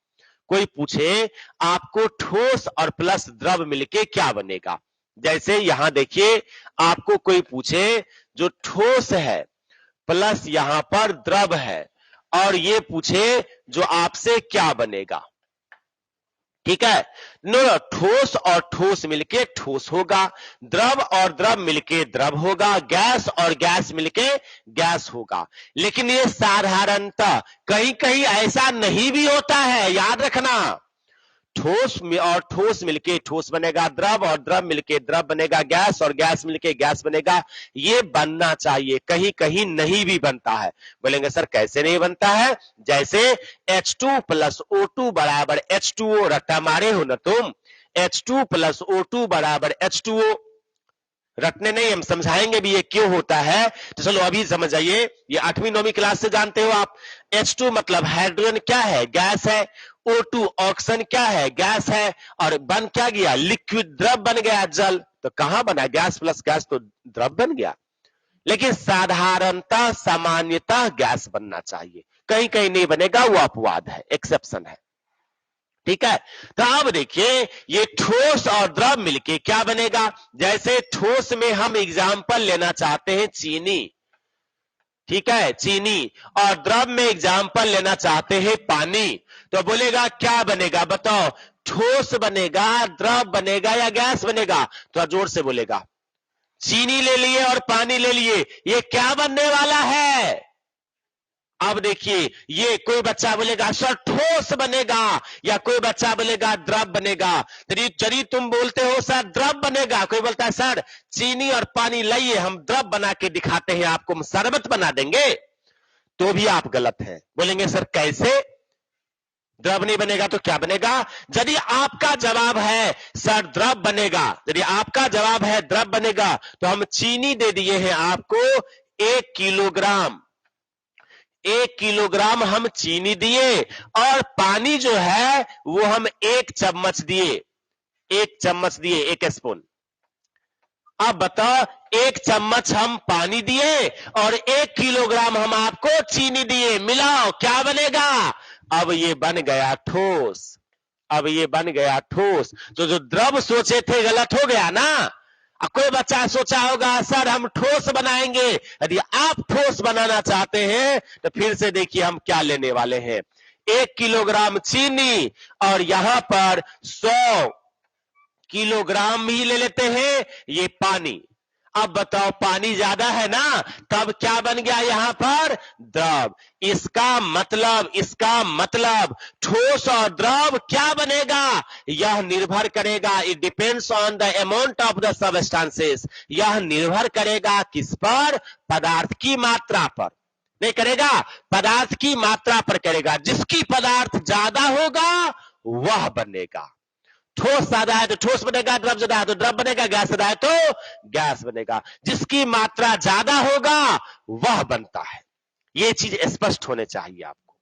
कोई पूछे आपको ठोस और प्लस द्रव मिलके क्या बनेगा? जैसे यहां देखिए आपको कोई पूछे जो ठोस है प्लस यहां पर द्रव है और ये पूछे जो आपसे क्या बनेगा? ठीक है। नो नो, ठोस और ठोस मिलके ठोस होगा, द्रव और द्रव मिलके द्रव होगा, गैस और गैस मिलके गैस होगा। लेकिन ये साधारणतः कहीं कहीं ऐसा नहीं भी होता है, याद रखना। ठोस और ठोस मिलके ठोस बनेगा, द्रव और द्रव मिलके द्रव बनेगा, गैस और गैस मिलके गैस बनेगा। ये बनना चाहिए, कहीं कहीं नहीं भी बनता है। बोलेंगे सर कैसे नहीं बनता है? जैसे H2 प्लस O2 बराबर H2O, रट्टा मारे हो ना तुम। H2 प्लस O2 बराबर H2O, रटने नहीं, हम समझाएंगे भी ये क्यों होता है। तो चलो अभी समझ जाइए, ये 8वीं 9वीं क्लास से जानते हो आप। H2 मतलब हाइड्रोजन क्या है? गैस है। O2 ऑक्सीजन क्या है? गैस है। और बन क्या गया? लिक्विड, द्रव बन गया, जल। तो कहां बना? गैस प्लस गैस तो द्रव बन गया। लेकिन साधारणतः सामान्यतः गैस बनना चाहिए, कहीं कहीं नहीं बनेगा, वो अपवाद है, एक्सेप्शन है। ठीक है। तो अब देखिए, ये ठोस और द्रव मिलके क्या बनेगा? जैसे ठोस में हम एग्जाम्पल लेना चाहते हैं चीनी, ठीक है, चीनी। और द्रव में एग्जाम्पल लेना चाहते हैं पानी। तो बोलेगा क्या बनेगा? बताओ, ठोस बनेगा, द्रव बनेगा या गैस बनेगा? थोड़ा जोर से बोलेगा। चीनी ले लिए और पानी ले लिए, ये क्या बनने वाला है? अब देखिए, ये कोई बच्चा बोलेगा सर ठोस बनेगा, या कोई बच्चा बोलेगा द्रव बनेगा। चलिए तुम बोलते हो सर द्रव बनेगा, कोई बोलता है सर चीनी और पानी लाइए, हम द्रव बना के दिखाते हैं आपको, हम शरबत बना देंगे। तो भी आप गलत हैं। बोलेंगे सर कैसे? द्रव नहीं बनेगा तो क्या बनेगा? यदि आपका जवाब है सर द्रव बनेगा, यदि आपका जवाब है द्रव बनेगा, तो हम चीनी दे दिए हैं आपको 1 किलोग्राम। 1 किलोग्राम हम चीनी दिए, और पानी जो है वो हम 1 चम्मच दिए, 1 चम्मच दिए, 1 स्पून। अब बताओ, 1 चम्मच हम पानी दिए और 1 किलोग्राम हम आपको चीनी दिए, मिलाओ क्या बनेगा? अब ये बन गया ठोस। अब ये बन गया ठोस। तो जो द्रव सोचे थे गलत हो गया ना। कोई बच्चा सोचा होगा सर हम ठोस बनाएंगे। यदि आप ठोस बनाना चाहते हैं तो फिर से देखिए हम क्या लेने वाले हैं। 1 किलोग्राम चीनी और यहां पर 100 किलोग्राम ही ले लेते हैं ये पानी। अब बताओ, पानी ज्यादा है ना, तब क्या बन गया यहां पर? द्रव। इसका मतलब ठोस और द्रव क्या बनेगा? यह निर्भर करेगा, it depends on the amount of the substances. यह निर्भर करेगा किस पर? पदार्थ की मात्रा पर। नहीं करेगा, पदार्थ की मात्रा पर करेगा। जिसकी पदार्थ ज्यादा होगा वह बनेगा। ठोस ज्यादा है तो ठोस बनेगा, द्रव ज्यादा है तो द्रव बनेगा, गैस ज्यादा है तो गैस बनेगा। जिसकी मात्रा ज्यादा होगा वह बनता है। ये चीज स्पष्ट होने चाहिए आपको।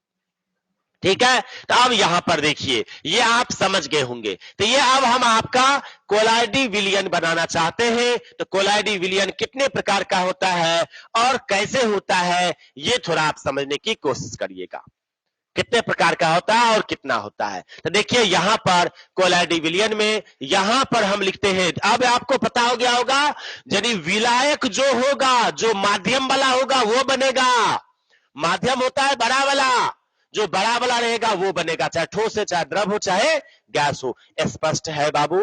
ठीक है। तो अब यहां पर देखिए, ये आप समझ गए होंगे। तो ये अब हम आपका कोलाइडी विलयन बनाना चाहते हैं। तो कोलाइडी विलयन कितने प्रकार का होता है और कैसे होता है, ये थोड़ा आप समझने की कोशिश करिएगा। कितने प्रकार का होता है और कितना होता है। तो देखिए यहां पर कोलाइडी विलयन में यहां पर हम लिखते हैं, अब आपको पता हो गया होगा, यदि विलायक जो होगा, जो माध्यम वाला होगा वो बनेगा। माध्यम होता है बड़ा वाला, जो बड़ा वाला रहेगा वो बनेगा, चाहे ठोस है, चाहे द्रव हो, चाहे गैस हो। स्पष्ट है बाबू?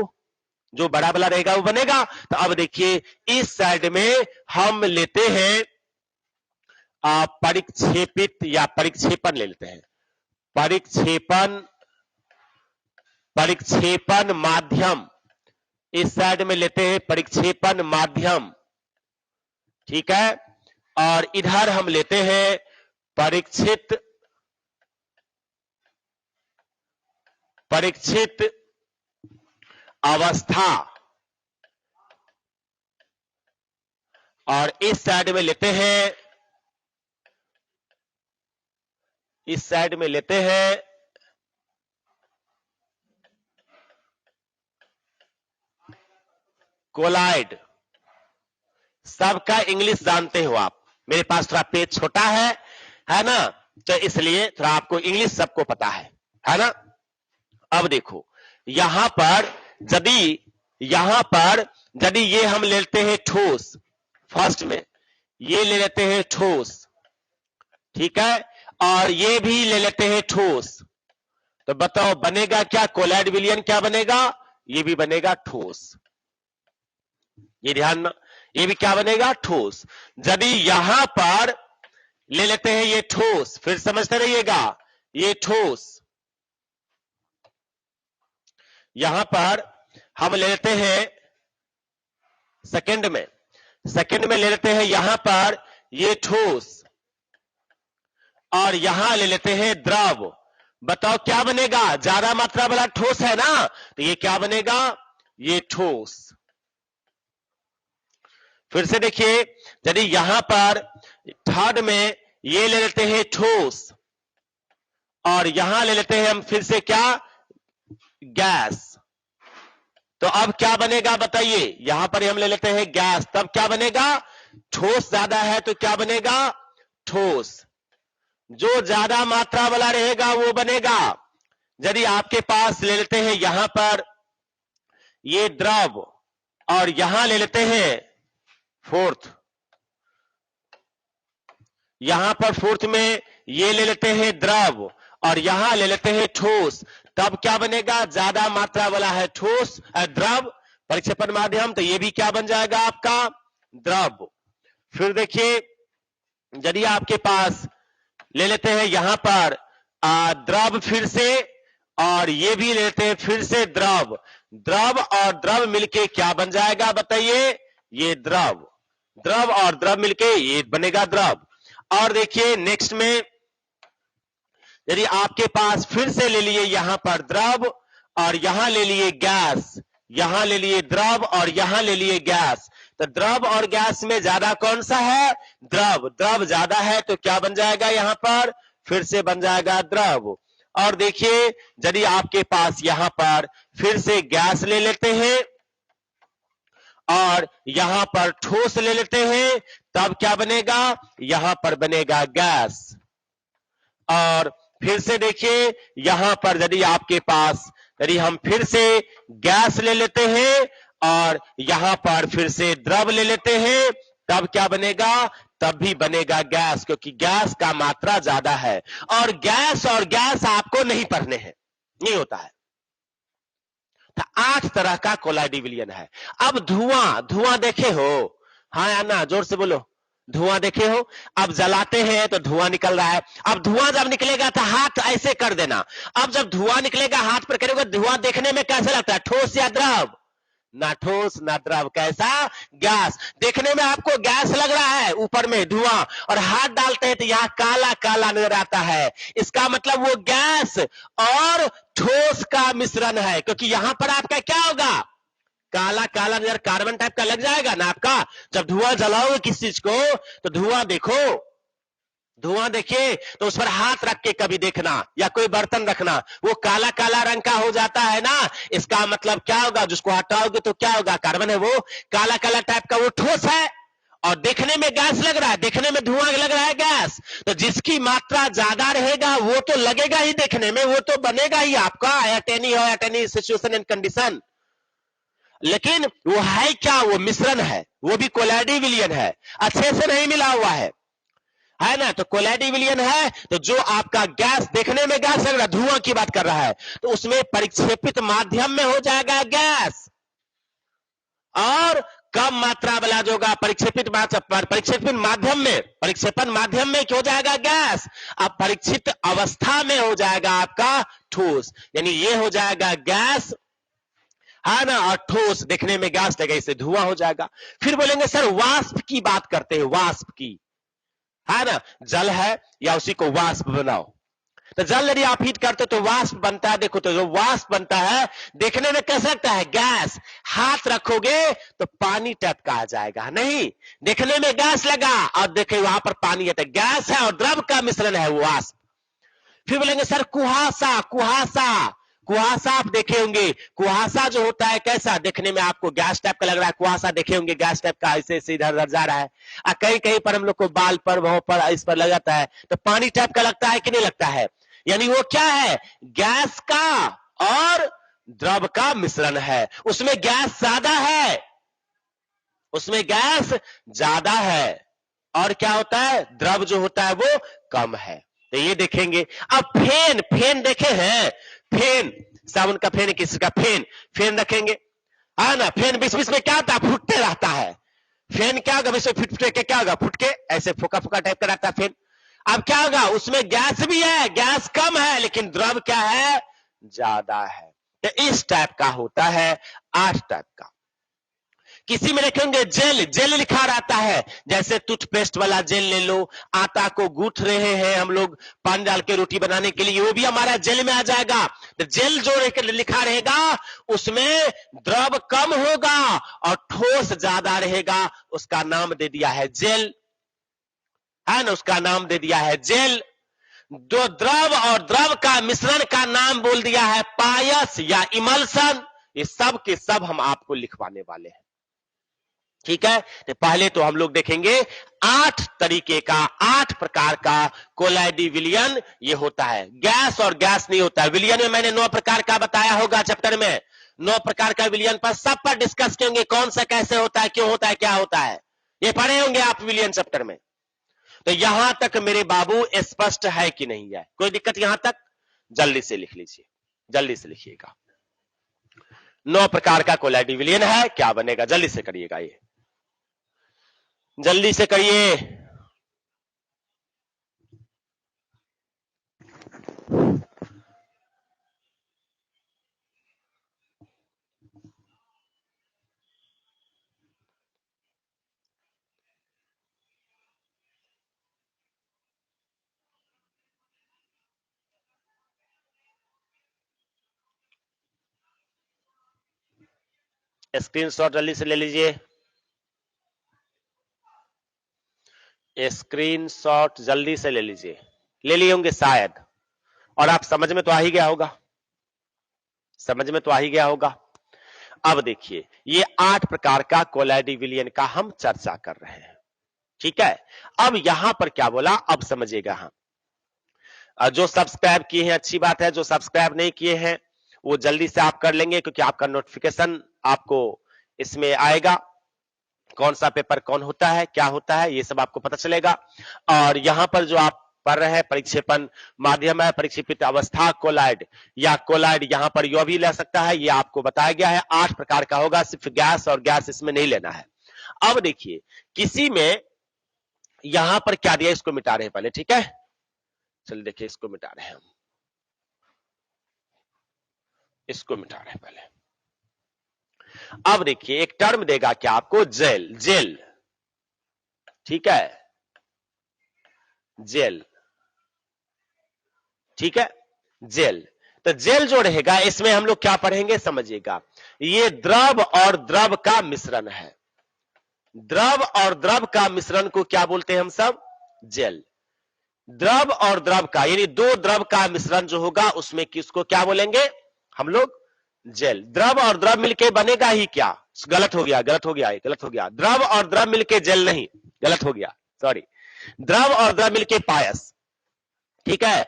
जो बड़ा वाला रहेगा वो बनेगा। तो अब देखिए इस साइड में हम लेते हैं परिक्षेपित या परिक्षेपण ले लेते हैं। परिक्षेपण माध्यम, इस साइड में लेते हैं परिक्षेपण माध्यम। ठीक है। और इधर हम लेते हैं परीक्षित अवस्था। और इस साइड में लेते हैं, इस साइड में लेते हैं कोलाइड। सबका इंग्लिश जानते हो आप, मेरे पास थोड़ा पेज छोटा है ना, तो इसलिए थोड़ा आपको इंग्लिश सबको पता है ना। अब देखो यहां पर यदि ये हम लेते हैं ठोस, फर्स्ट में ये ले लेते हैं ठोस, ठीक है, और ये भी ले लेते हैं ठोस, तो बताओ बनेगा क्या? कोलाइड विलयन क्या बनेगा? ये भी बनेगा ठोस। ये ध्यान ना, ये भी क्या बनेगा? ठोस। यदि यहां पर ले लेते हैं ये ठोस, फिर समझते रहिएगा, ये ठोस, यहां पर हम ले लेते हैं सेकंड में ले लेते हैं यहां पर ये ठोस, और यहां ले लेते हैं द्रव। बताओ क्या बनेगा? ज्यादा मात्रा वाला ठोस है ना, तो ये क्या बनेगा? ये ठोस। फिर से देखिए, यदि यहां पर थर्ड में ये ले लेते हैं ठोस, और यहां ले लेते हैं हम फिर से क्या? गैस, तो अब क्या बनेगा बताइए? यहां पर हम ले लेते हैं गैस, तब क्या बनेगा? ठोस ज्यादा है तो क्या बनेगा? ठोस। जो ज्यादा मात्रा वाला रहेगा वो बनेगा। यदि आपके पास ले लेते हैं यहां पर ये द्रव, और यहां ले लेते हैं फोर्थ, यहां पर फोर्थ में ये ले लेते हैं द्रव, और यहां ले लेते हैं ठोस, तब क्या बनेगा? ज्यादा मात्रा वाला है ठोस द्रव, परिक्षेपण माध्यम, तो ये भी क्या बन जाएगा? आपका द्रव। फिर देखिए, यदि आपके पास ले लेते हैं यहां पर द्रव फिर से, और ये भी लेते हैं फिर से द्रव, द्रव और द्रव मिलके क्या बन जाएगा बताइए? ये द्रव, द्रव और द्रव मिलके ये बनेगा द्रव। और देखिए नेक्स्ट में, यदि आपके पास फिर से ले लिए यहां पर द्रव, और यहां ले लिए गैस, यहां ले लिए द्रव और यहां ले लिए गैस, तो द्रव और गैस में ज्यादा कौन सा है? द्रव। द्रव ज्यादा है तो क्या बन जाएगा? यहां पर फिर से बन जाएगा द्रव। और देखिए, यदि आपके पास यहां पर फिर से गैस ले लेते हैं, और यहां पर ठोस ले लेते हैं, तब क्या बनेगा? यहां पर बनेगा गैस। और फिर से देखिए, यहां पर यदि आपके पास, यदि हम फिर से गैस ले लेते हैं, और यहां पर फिर से द्रव ले लेते हैं, तब क्या बनेगा? तब भी बनेगा गैस, क्योंकि गैस का मात्रा ज्यादा है। और गैस आपको नहीं पढ़ने हैं, नहीं होता है। तो 8 तरह का कोलाइड विलयन है। अब धुआं देखे हो? हाँ या ना, जोर से बोलो। धुआं देखे हो? अब जलाते हैं तो धुआं निकल रहा है। अब धुआं जब निकलेगा तो हाथ ऐसे कर देना। अब जब धुआं निकलेगा हाथ पर करोगे, धुआं देखने में कैसा लगता है? ठोस या द्रव? ना ठोस ना द्रव, कैसा? गैस। देखने में आपको गैस लग रहा है ऊपर में धुआं, और हाथ डालते हैं तो यहाँ काला काला नजर आता है। इसका मतलब वो गैस और ठोस का मिश्रण है, क्योंकि यहां पर आपका क्या होगा? काला काला नजर, कार्बन टाइप का लग जाएगा ना आपका। जब धुआं जलाओगे किस चीज को, तो धुआं देखो, धुआं देखिए तो उस पर हाथ रख के कभी देखना, या कोई बर्तन रखना, वो काला काला रंग का हो जाता है ना। इसका मतलब क्या होगा? जिसको हटाओगे तो क्या होगा? कार्बन है, वो काला काला टाइप का, वो ठोस है, और देखने में गैस लग रहा है, देखने में धुआं लग रहा है गैस। तो जिसकी मात्रा ज्यादा रहेगा वो तो लगेगा ही देखने में, वो तो बनेगा ही आपका at any situation and condition. लेकिन वो है क्या? वो मिश्रण है, वो भी कोलाइडी विलयन है, अच्छे से नहीं मिला हुआ है ना। तो कोलाइडी विलयन है, तो जो आपका गैस देखने में गैस लग रहा है, धुआं की बात कर रहा है, तो उसमें परिक्षेपित माध्यम में हो जाएगा गैस, और कम मात्रा वाला जो होगा परिक्षेपित माध्यम में क्या हो जाएगा? गैस। अब परीक्षित अवस्था में हो जाएगा आपका ठोस, यानी ये हो जाएगा गैस, है ना, और ठोस देखने में गैस लगेगा, इससे धुआं हो जाएगा। फिर बोलेंगे सर वाष्प की बात करते हैं, वाष्प की, है ना, जल है या उसी को वाष्प बनाओ। तो जल यदि आप हीट करते तो वाष्प बनता है। देखो तो जो वाष्प बनता है देखने में कैसा लगता है? गैस। हाथ रखोगे तो पानी टाइप का आ जाएगा, नहीं, देखने में गैस लगा और देखे वहां पर पानी है, तो गैस है और द्रव का मिश्रण है वो वाष्प। फिर बोलेंगे सर कुहासा, कुहासा आप देखे होंगे, कुहासा जो होता है कैसा? देखने में आपको गैस टाइप का लग रहा है, कुहासा देखे होंगे गैस टाइप का, ऐसे ऐसे इधर उधर जा रहा है, कहीं कहीं पर हम लोग को बाल पर, वहां पर, इस पर लग जाता है, तो पानी टाइप का लगता है कि नहीं लगता है? यानी वो क्या है? गैस का और द्रव का मिश्रण है। उसमें गैस ज्यादा है, उसमें गैस ज्यादा है, और क्या होता है? द्रव जो होता है वो कम है। तो ये देखेंगे। अब फेन देखे हैं? फेन, साबुन का फेन, किसी का फेन, फेन रखेंगे, है ना। फेन बीच बीच में क्या होता है, फूटते रहता है। फेन क्या होगा, बीच में फुट के क्या होगा, फुट के ऐसे फुका फुका टाइप का रहता है फेन। अब क्या होगा, उसमें गैस भी है, गैस कम है, लेकिन द्रव क्या है, ज्यादा है। तो इस टाइप का होता है 8 टाइप का। किसी में रखेंगे जेल, जेल लिखा रहता है, जैसे टूथपेस्ट वाला जेल ले लो, आटा को गूंथ रहे हैं हम लोग पानी डाल के रोटी बनाने के लिए, वो भी हमारा जेल में आ जाएगा। तो जेल जो लिखा रहेगा उसमें द्रव कम होगा और ठोस ज्यादा रहेगा, उसका नाम दे दिया है जेल, है ना, उसका नाम दे दिया है जेल। दो द्रव और द्रव का मिश्रण का नाम बोल दिया है पायस या इमल्सन। ये सब के सब हम आपको लिखवाने वाले हैं, ठीक है। तो पहले तो हम लोग देखेंगे 8 तरीके का, 8 प्रकार का कोलाइडी विलयन ये होता है। गैस और गैस नहीं होता है। विलयन में मैंने 9 प्रकार का बताया होगा चैप्टर में, 9 प्रकार का विलयन पर सब पर डिस्कस करेंगे, कौन सा कैसे होता है, क्यों होता है, क्या होता है, ये पढ़े होंगे आप विलयन चैप्टर में। तो यहां तक मेरे बाबू स्पष्ट है कि नहीं है, कोई दिक्कत यहां तक? जल्दी से लिख लीजिए, जल्दी से लिखिएगा। 9 प्रकार का कोलाइडी विलयन है, क्या बनेगा, जल्दी से करिएगा, ये जल्दी से करिए। स्क्रीनशॉट जल्दी से ले लीजिए, स्क्रीनशॉट जल्दी से ले लीजिए, ले लिए होंगे शायद, और आप समझ में तो आ ही गया होगा, समझ में तो आ ही गया होगा। अब देखिए, ये 8 प्रकार का कोलाइडी विलयन का हम चर्चा कर रहे हैं, ठीक है। अब यहां पर क्या बोला, अब समझिएगा। हाँ, जो सब्सक्राइब किए हैं अच्छी बात है, जो सब्सक्राइब नहीं किए हैं वो जल्दी से आप कर लेंगे, क्योंकि आपका नोटिफिकेशन आपको इसमें आएगा, कौन सा पेपर कौन होता है, क्या होता है, ये सब आपको पता चलेगा। और यहां पर जो आप पढ़ रहे हैं परिक्षेपण माध्यम है, परिक्षेपित अवस्था कोलाइड या कोलाइड, यहां पर यह भी ले सकता है, ये आपको बताया गया है। 8 प्रकार का होगा, सिर्फ गैस और गैस इसमें नहीं लेना है। अब देखिए, किसी में यहां पर क्या दिया, इसको मिटा रहे हैं पहले, ठीक है। चलिए देखिए, इसको मिटा रहे हैं हम, इसको मिटा रहे हैं पहले। अब देखिए, एक टर्म देगा क्या आपको, जेल, जेल, ठीक है, जेल, ठीक है, जेल। तो जेल जो रहेगा इसमें हम लोग क्या पढ़ेंगे, समझिएगा। ये द्रव और द्रव का मिश्रण है, द्रव और द्रव का मिश्रण को क्या बोलते हैं हम सब, जेल। द्रव और द्रव का, यानी 2 द्रव का मिश्रण जो होगा उसमें किसको क्या बोलेंगे हम लोग, जेल। द्रव और द्रव मिलके बनेगा ही क्या, गलत हो गया, गलत हो गया, गलत हो गया, द्रव और द्रव मिलके जेल नहीं, गलत हो गया, सॉरी। द्रव और द्रव मिलके पायस, ठीक है,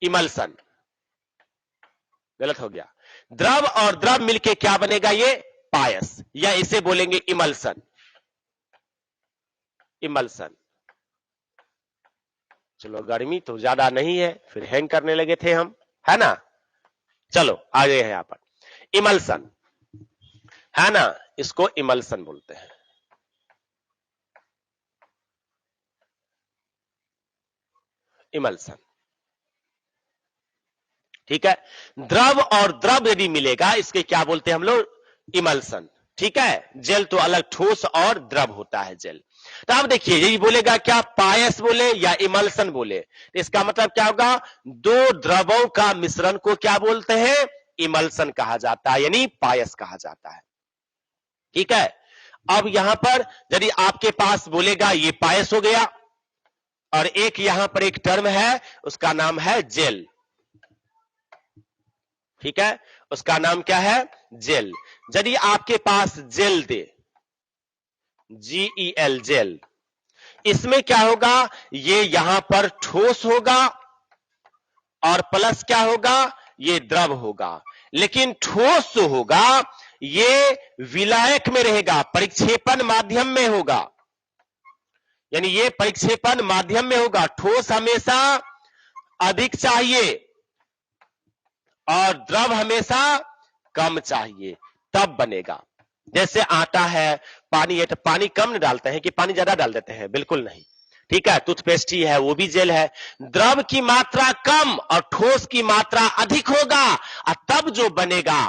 इमल्सन, गलत हो गया। द्रव और द्रव मिलके क्या बनेगा, ये पायस, या इसे बोलेंगे इमल्सन, इमल्सन। चलो, गर्मी तो ज्यादा नहीं है, फिर हैंग करने लगे थे हम, है ना। चलो आ गए हैं यहां पर, इमल्सन, है ना, इसको इमल्सन बोलते हैं, इमल्सन, ठीक है। द्रव और द्रव यदि मिलेगा इसके क्या बोलते हैं हम लोग, इमल्सन, ठीक है। जेल तो अलग ठोस और द्रव होता है, जेल। तो अब देखिए, यही बोलेगा क्या, पायस बोले या इमल्सन बोले, इसका मतलब क्या होगा, 2 द्रवों का मिश्रण को क्या बोलते हैं, इमल्सन कहा जाता है, यानी पायस कहा जाता है, ठीक है। अब यहां पर यदि आपके पास बोलेगा ये पायस हो गया, और एक यहां पर एक टर्म है उसका नाम है जेल, ठीक है, उसका नाम क्या है, जेल। यदि आपके पास जेल दे, GEL, जेल, इसमें क्या होगा, ये यहां पर ठोस होगा और प्लस क्या होगा, ये द्रव होगा। लेकिन ठोस जो होगा ये विलायक में रहेगा, परिक्षेपण माध्यम में होगा, यानी ये परिक्षेपण माध्यम में होगा। ठोस हमेशा अधिक चाहिए और द्रव हमेशा कम चाहिए, तब बनेगा। जैसे आटा है, पानी है, तो पानी कम न डालते हैं कि पानी ज्यादा डाल देते हैं? बिल्कुल नहीं। ठीक है, टूथपेस्ट ही है, वो भी जेल है। द्रव की मात्रा कम और ठोस की मात्रा अधिक होगा, और तब जो बनेगा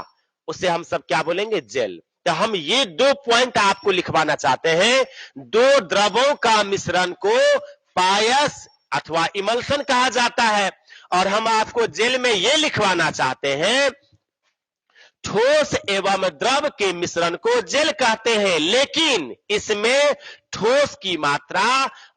उसे हम सब क्या बोलेंगे? जेल। तो हम ये 2 पॉइंट आपको लिखवाना चाहते हैं। 2 द्रवों का मिश्रण को पायस अथवा इमल्सन कहा जाता है, और हम आपको जेल में ये लिखवाना चाहते हैं, ठोस एवं द्रव के मिश्रण को जेल कहते हैं, लेकिन इसमें ठोस की मात्रा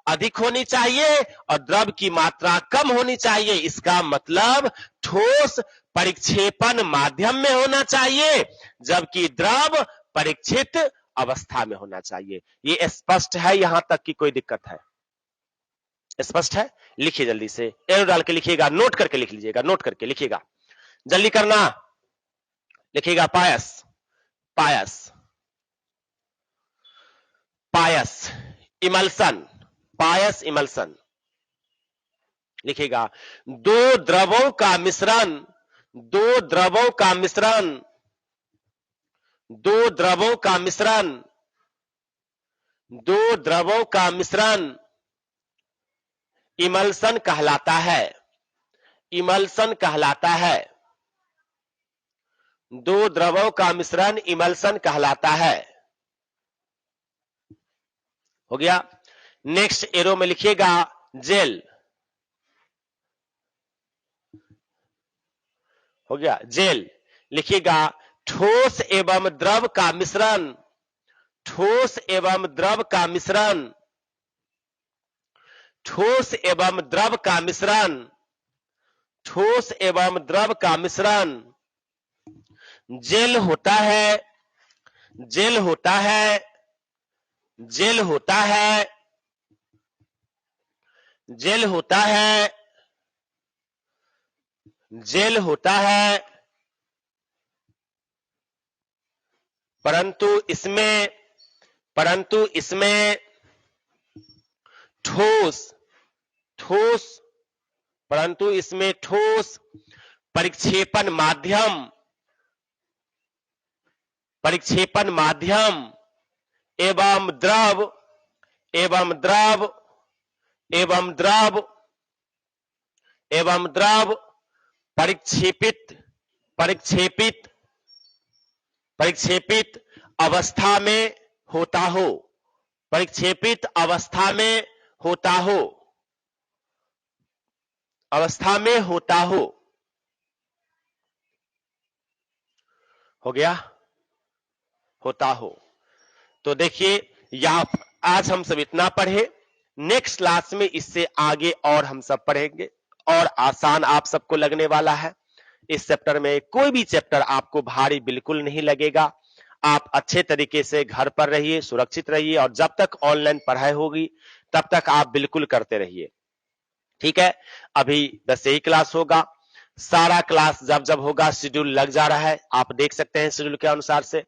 अधिक होनी चाहिए और द्रव की मात्रा कम होनी चाहिए। इसका मतलब ठोस परिक्षेपण माध्यम में होना चाहिए, जबकि द्रव परीक्षित अवस्था में होना चाहिए। ये स्पष्ट है? यहां तक की कोई दिक्कत है? स्पष्ट है? लिखिए जल्दी से, एरो डाल के लिखिएगा, नोट करके लिख लीजिएगा, नोट करके लिखिएगा, जल्दी करना। लिखिएगा पायस, पायस, पायस, इमल्सन, पायस इमल्सन। लिखिएगा 2 द्रवों का मिश्रण, 2 द्रवों का मिश्रण, 2 द्रवों का मिश्रण, 2 द्रवों का मिश्रण इमल्सन कहलाता है, इमल्सन कहलाता है। 2 द्रवों का मिश्रण इमल्सन कहलाता है। हो गया? नेक्स्ट एरो में लिखिएगा जेल। हो गया? जेल। लिखिएगा ठोस एवं द्रव का मिश्रण, ठोस एवं द्रव का मिश्रण, ठोस एवं द्रव का मिश्रण, ठोस एवं द्रव का मिश्रण जेल होता है, जेल होता है, जेल होता है, जेल होता है, जेल होता है, परंतु इसमें ठोस, ठोस, परंतु इसमें ठोस परिक्षेपण माध्यम, परिक्षेपण माध्यम एवं द्रव, एवं द्रव, एवं द्रव, एवं द्रव परिक्षेपित, परिक्षेपित, परिक्षेपित अवस्था में होता हो, परिक्षेपित अवस्था में होता हो, अवस्था में होता हो। हो गया? होता हो। तो देखिए, यहां आज हम सब इतना पढ़े, नेक्स्ट क्लास में इससे आगे और हम सब पढ़ेंगे, और आसान आप सबको लगने वाला है। इस चैप्टर में कोई भी चैप्टर आपको भारी बिल्कुल नहीं लगेगा। आप अच्छे तरीके से घर पर रहिए, सुरक्षित रहिए, और जब तक ऑनलाइन पढ़ाई होगी तब तक आप बिल्कुल करते रहिए। ठीक है? अभी बस यही क्लास होगा। सारा क्लास जब जब होगा शेड्यूल लग जा रहा है, आप देख सकते हैं शेड्यूल के अनुसार से।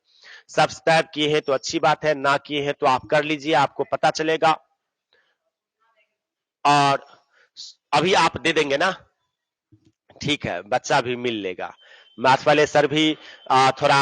सब्सक्राइब किए हैं तो अच्छी बात है, ना किए हैं तो आप कर लीजिए, आपको पता चलेगा। और अभी आप दे देंगे ना? ठीक है, बच्चा भी मिल लेगा। मैथ वाले सर भी थोड़ा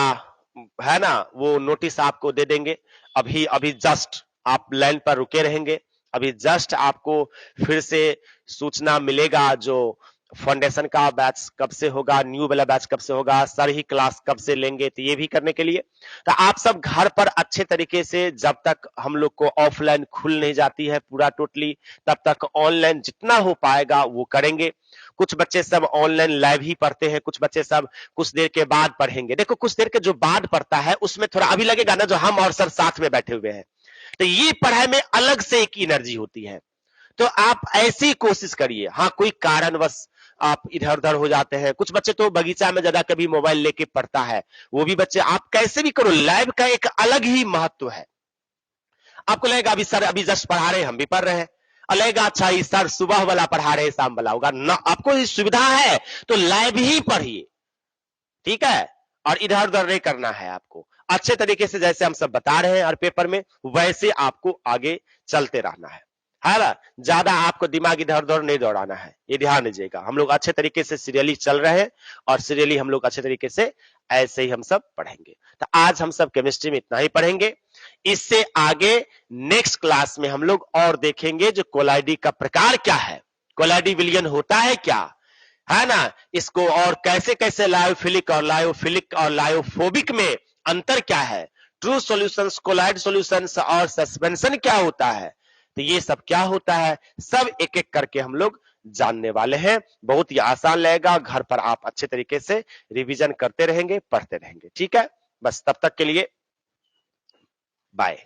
है ना, वो नोटिस आपको दे देंगे। अभी अभी जस्ट आप लाइन पर रुके रहेंगे, अभी जस्ट आपको फिर से सूचना मिलेगा, जो फाउंडेशन का बैच कब से होगा, न्यू वाला बैच कब से होगा, सर ही क्लास कब से लेंगे, तो ये भी करने के लिए तो आप सब घर पर अच्छे तरीके से, जब तक हम लोग को ऑफलाइन खुल नहीं जाती है पूरा टोटली, तब तक ऑनलाइन जितना हो पाएगा वो करेंगे। कुछ बच्चे सब ऑनलाइन लाइव ही पढ़ते हैं, कुछ बच्चे सब कुछ देर के बाद पढ़ेंगे। देखो, कुछ देर के जो बाद पढ़ता है उसमें थोड़ा अभी लगेगा ना, जो हम और सर साथ में बैठे हुए हैं, तो ये पढ़ाई में अलग से एक एनर्जी होती है। तो आप ऐसी कोशिश करिए। हाँ, कोई कारणवश आप इधर उधर हो जाते हैं, कुछ बच्चे तो बगीचा में ज्यादा कभी मोबाइल लेके पढ़ता है, वो भी बच्चे, आप कैसे भी करो, लाइव का एक अलग ही महत्व है। आपको लगेगा अभी सर अभी जस्ट पढ़ा रहे हैं, हम भी पढ़ रहे हैं, और लगेगा अच्छा ये सर सुबह वाला पढ़ा रहे हैं, शाम वाला होगा ना। आपको ये सुविधा है तो लाइव ही पढ़िए, ठीक है? और इधर उधर नहीं करना है आपको। अच्छे तरीके से जैसे हम सब बता रहे हैं और पेपर में, वैसे आपको आगे चलते रहना है। है ना, ज्यादा आपको दिमाग इधर उधर नहीं दौड़ाना है, ये ध्यान दीजिएगा। हम लोग अच्छे तरीके से सीरियली चल रहे हैं और सीरियली हम लोग अच्छे तरीके से ऐसे ही हम सब पढ़ेंगे। तो आज हम सब केमिस्ट्री में इतना ही पढ़ेंगे। इससे आगे नेक्स्ट क्लास में हम लोग और देखेंगे जो कोलाइडी का प्रकार क्या है, कोलाइडी विलयन होता है क्या, है ना, इसको और कैसे कैसे लायोफिलिक और लायोफोबिक में अंतर क्या है, ट्रू सॉल्यूशंस, कोलाइड सॉल्यूशंस और सस्पेंशन क्या होता है, तो ये सब क्या होता है, सब एक एक करके हम लोग जानने वाले हैं। बहुत ही आसान लगेगा, घर पर आप अच्छे तरीके से रिवीजन करते रहेंगे, पढ़ते रहेंगे। ठीक है, बस तब तक के लिए बाय।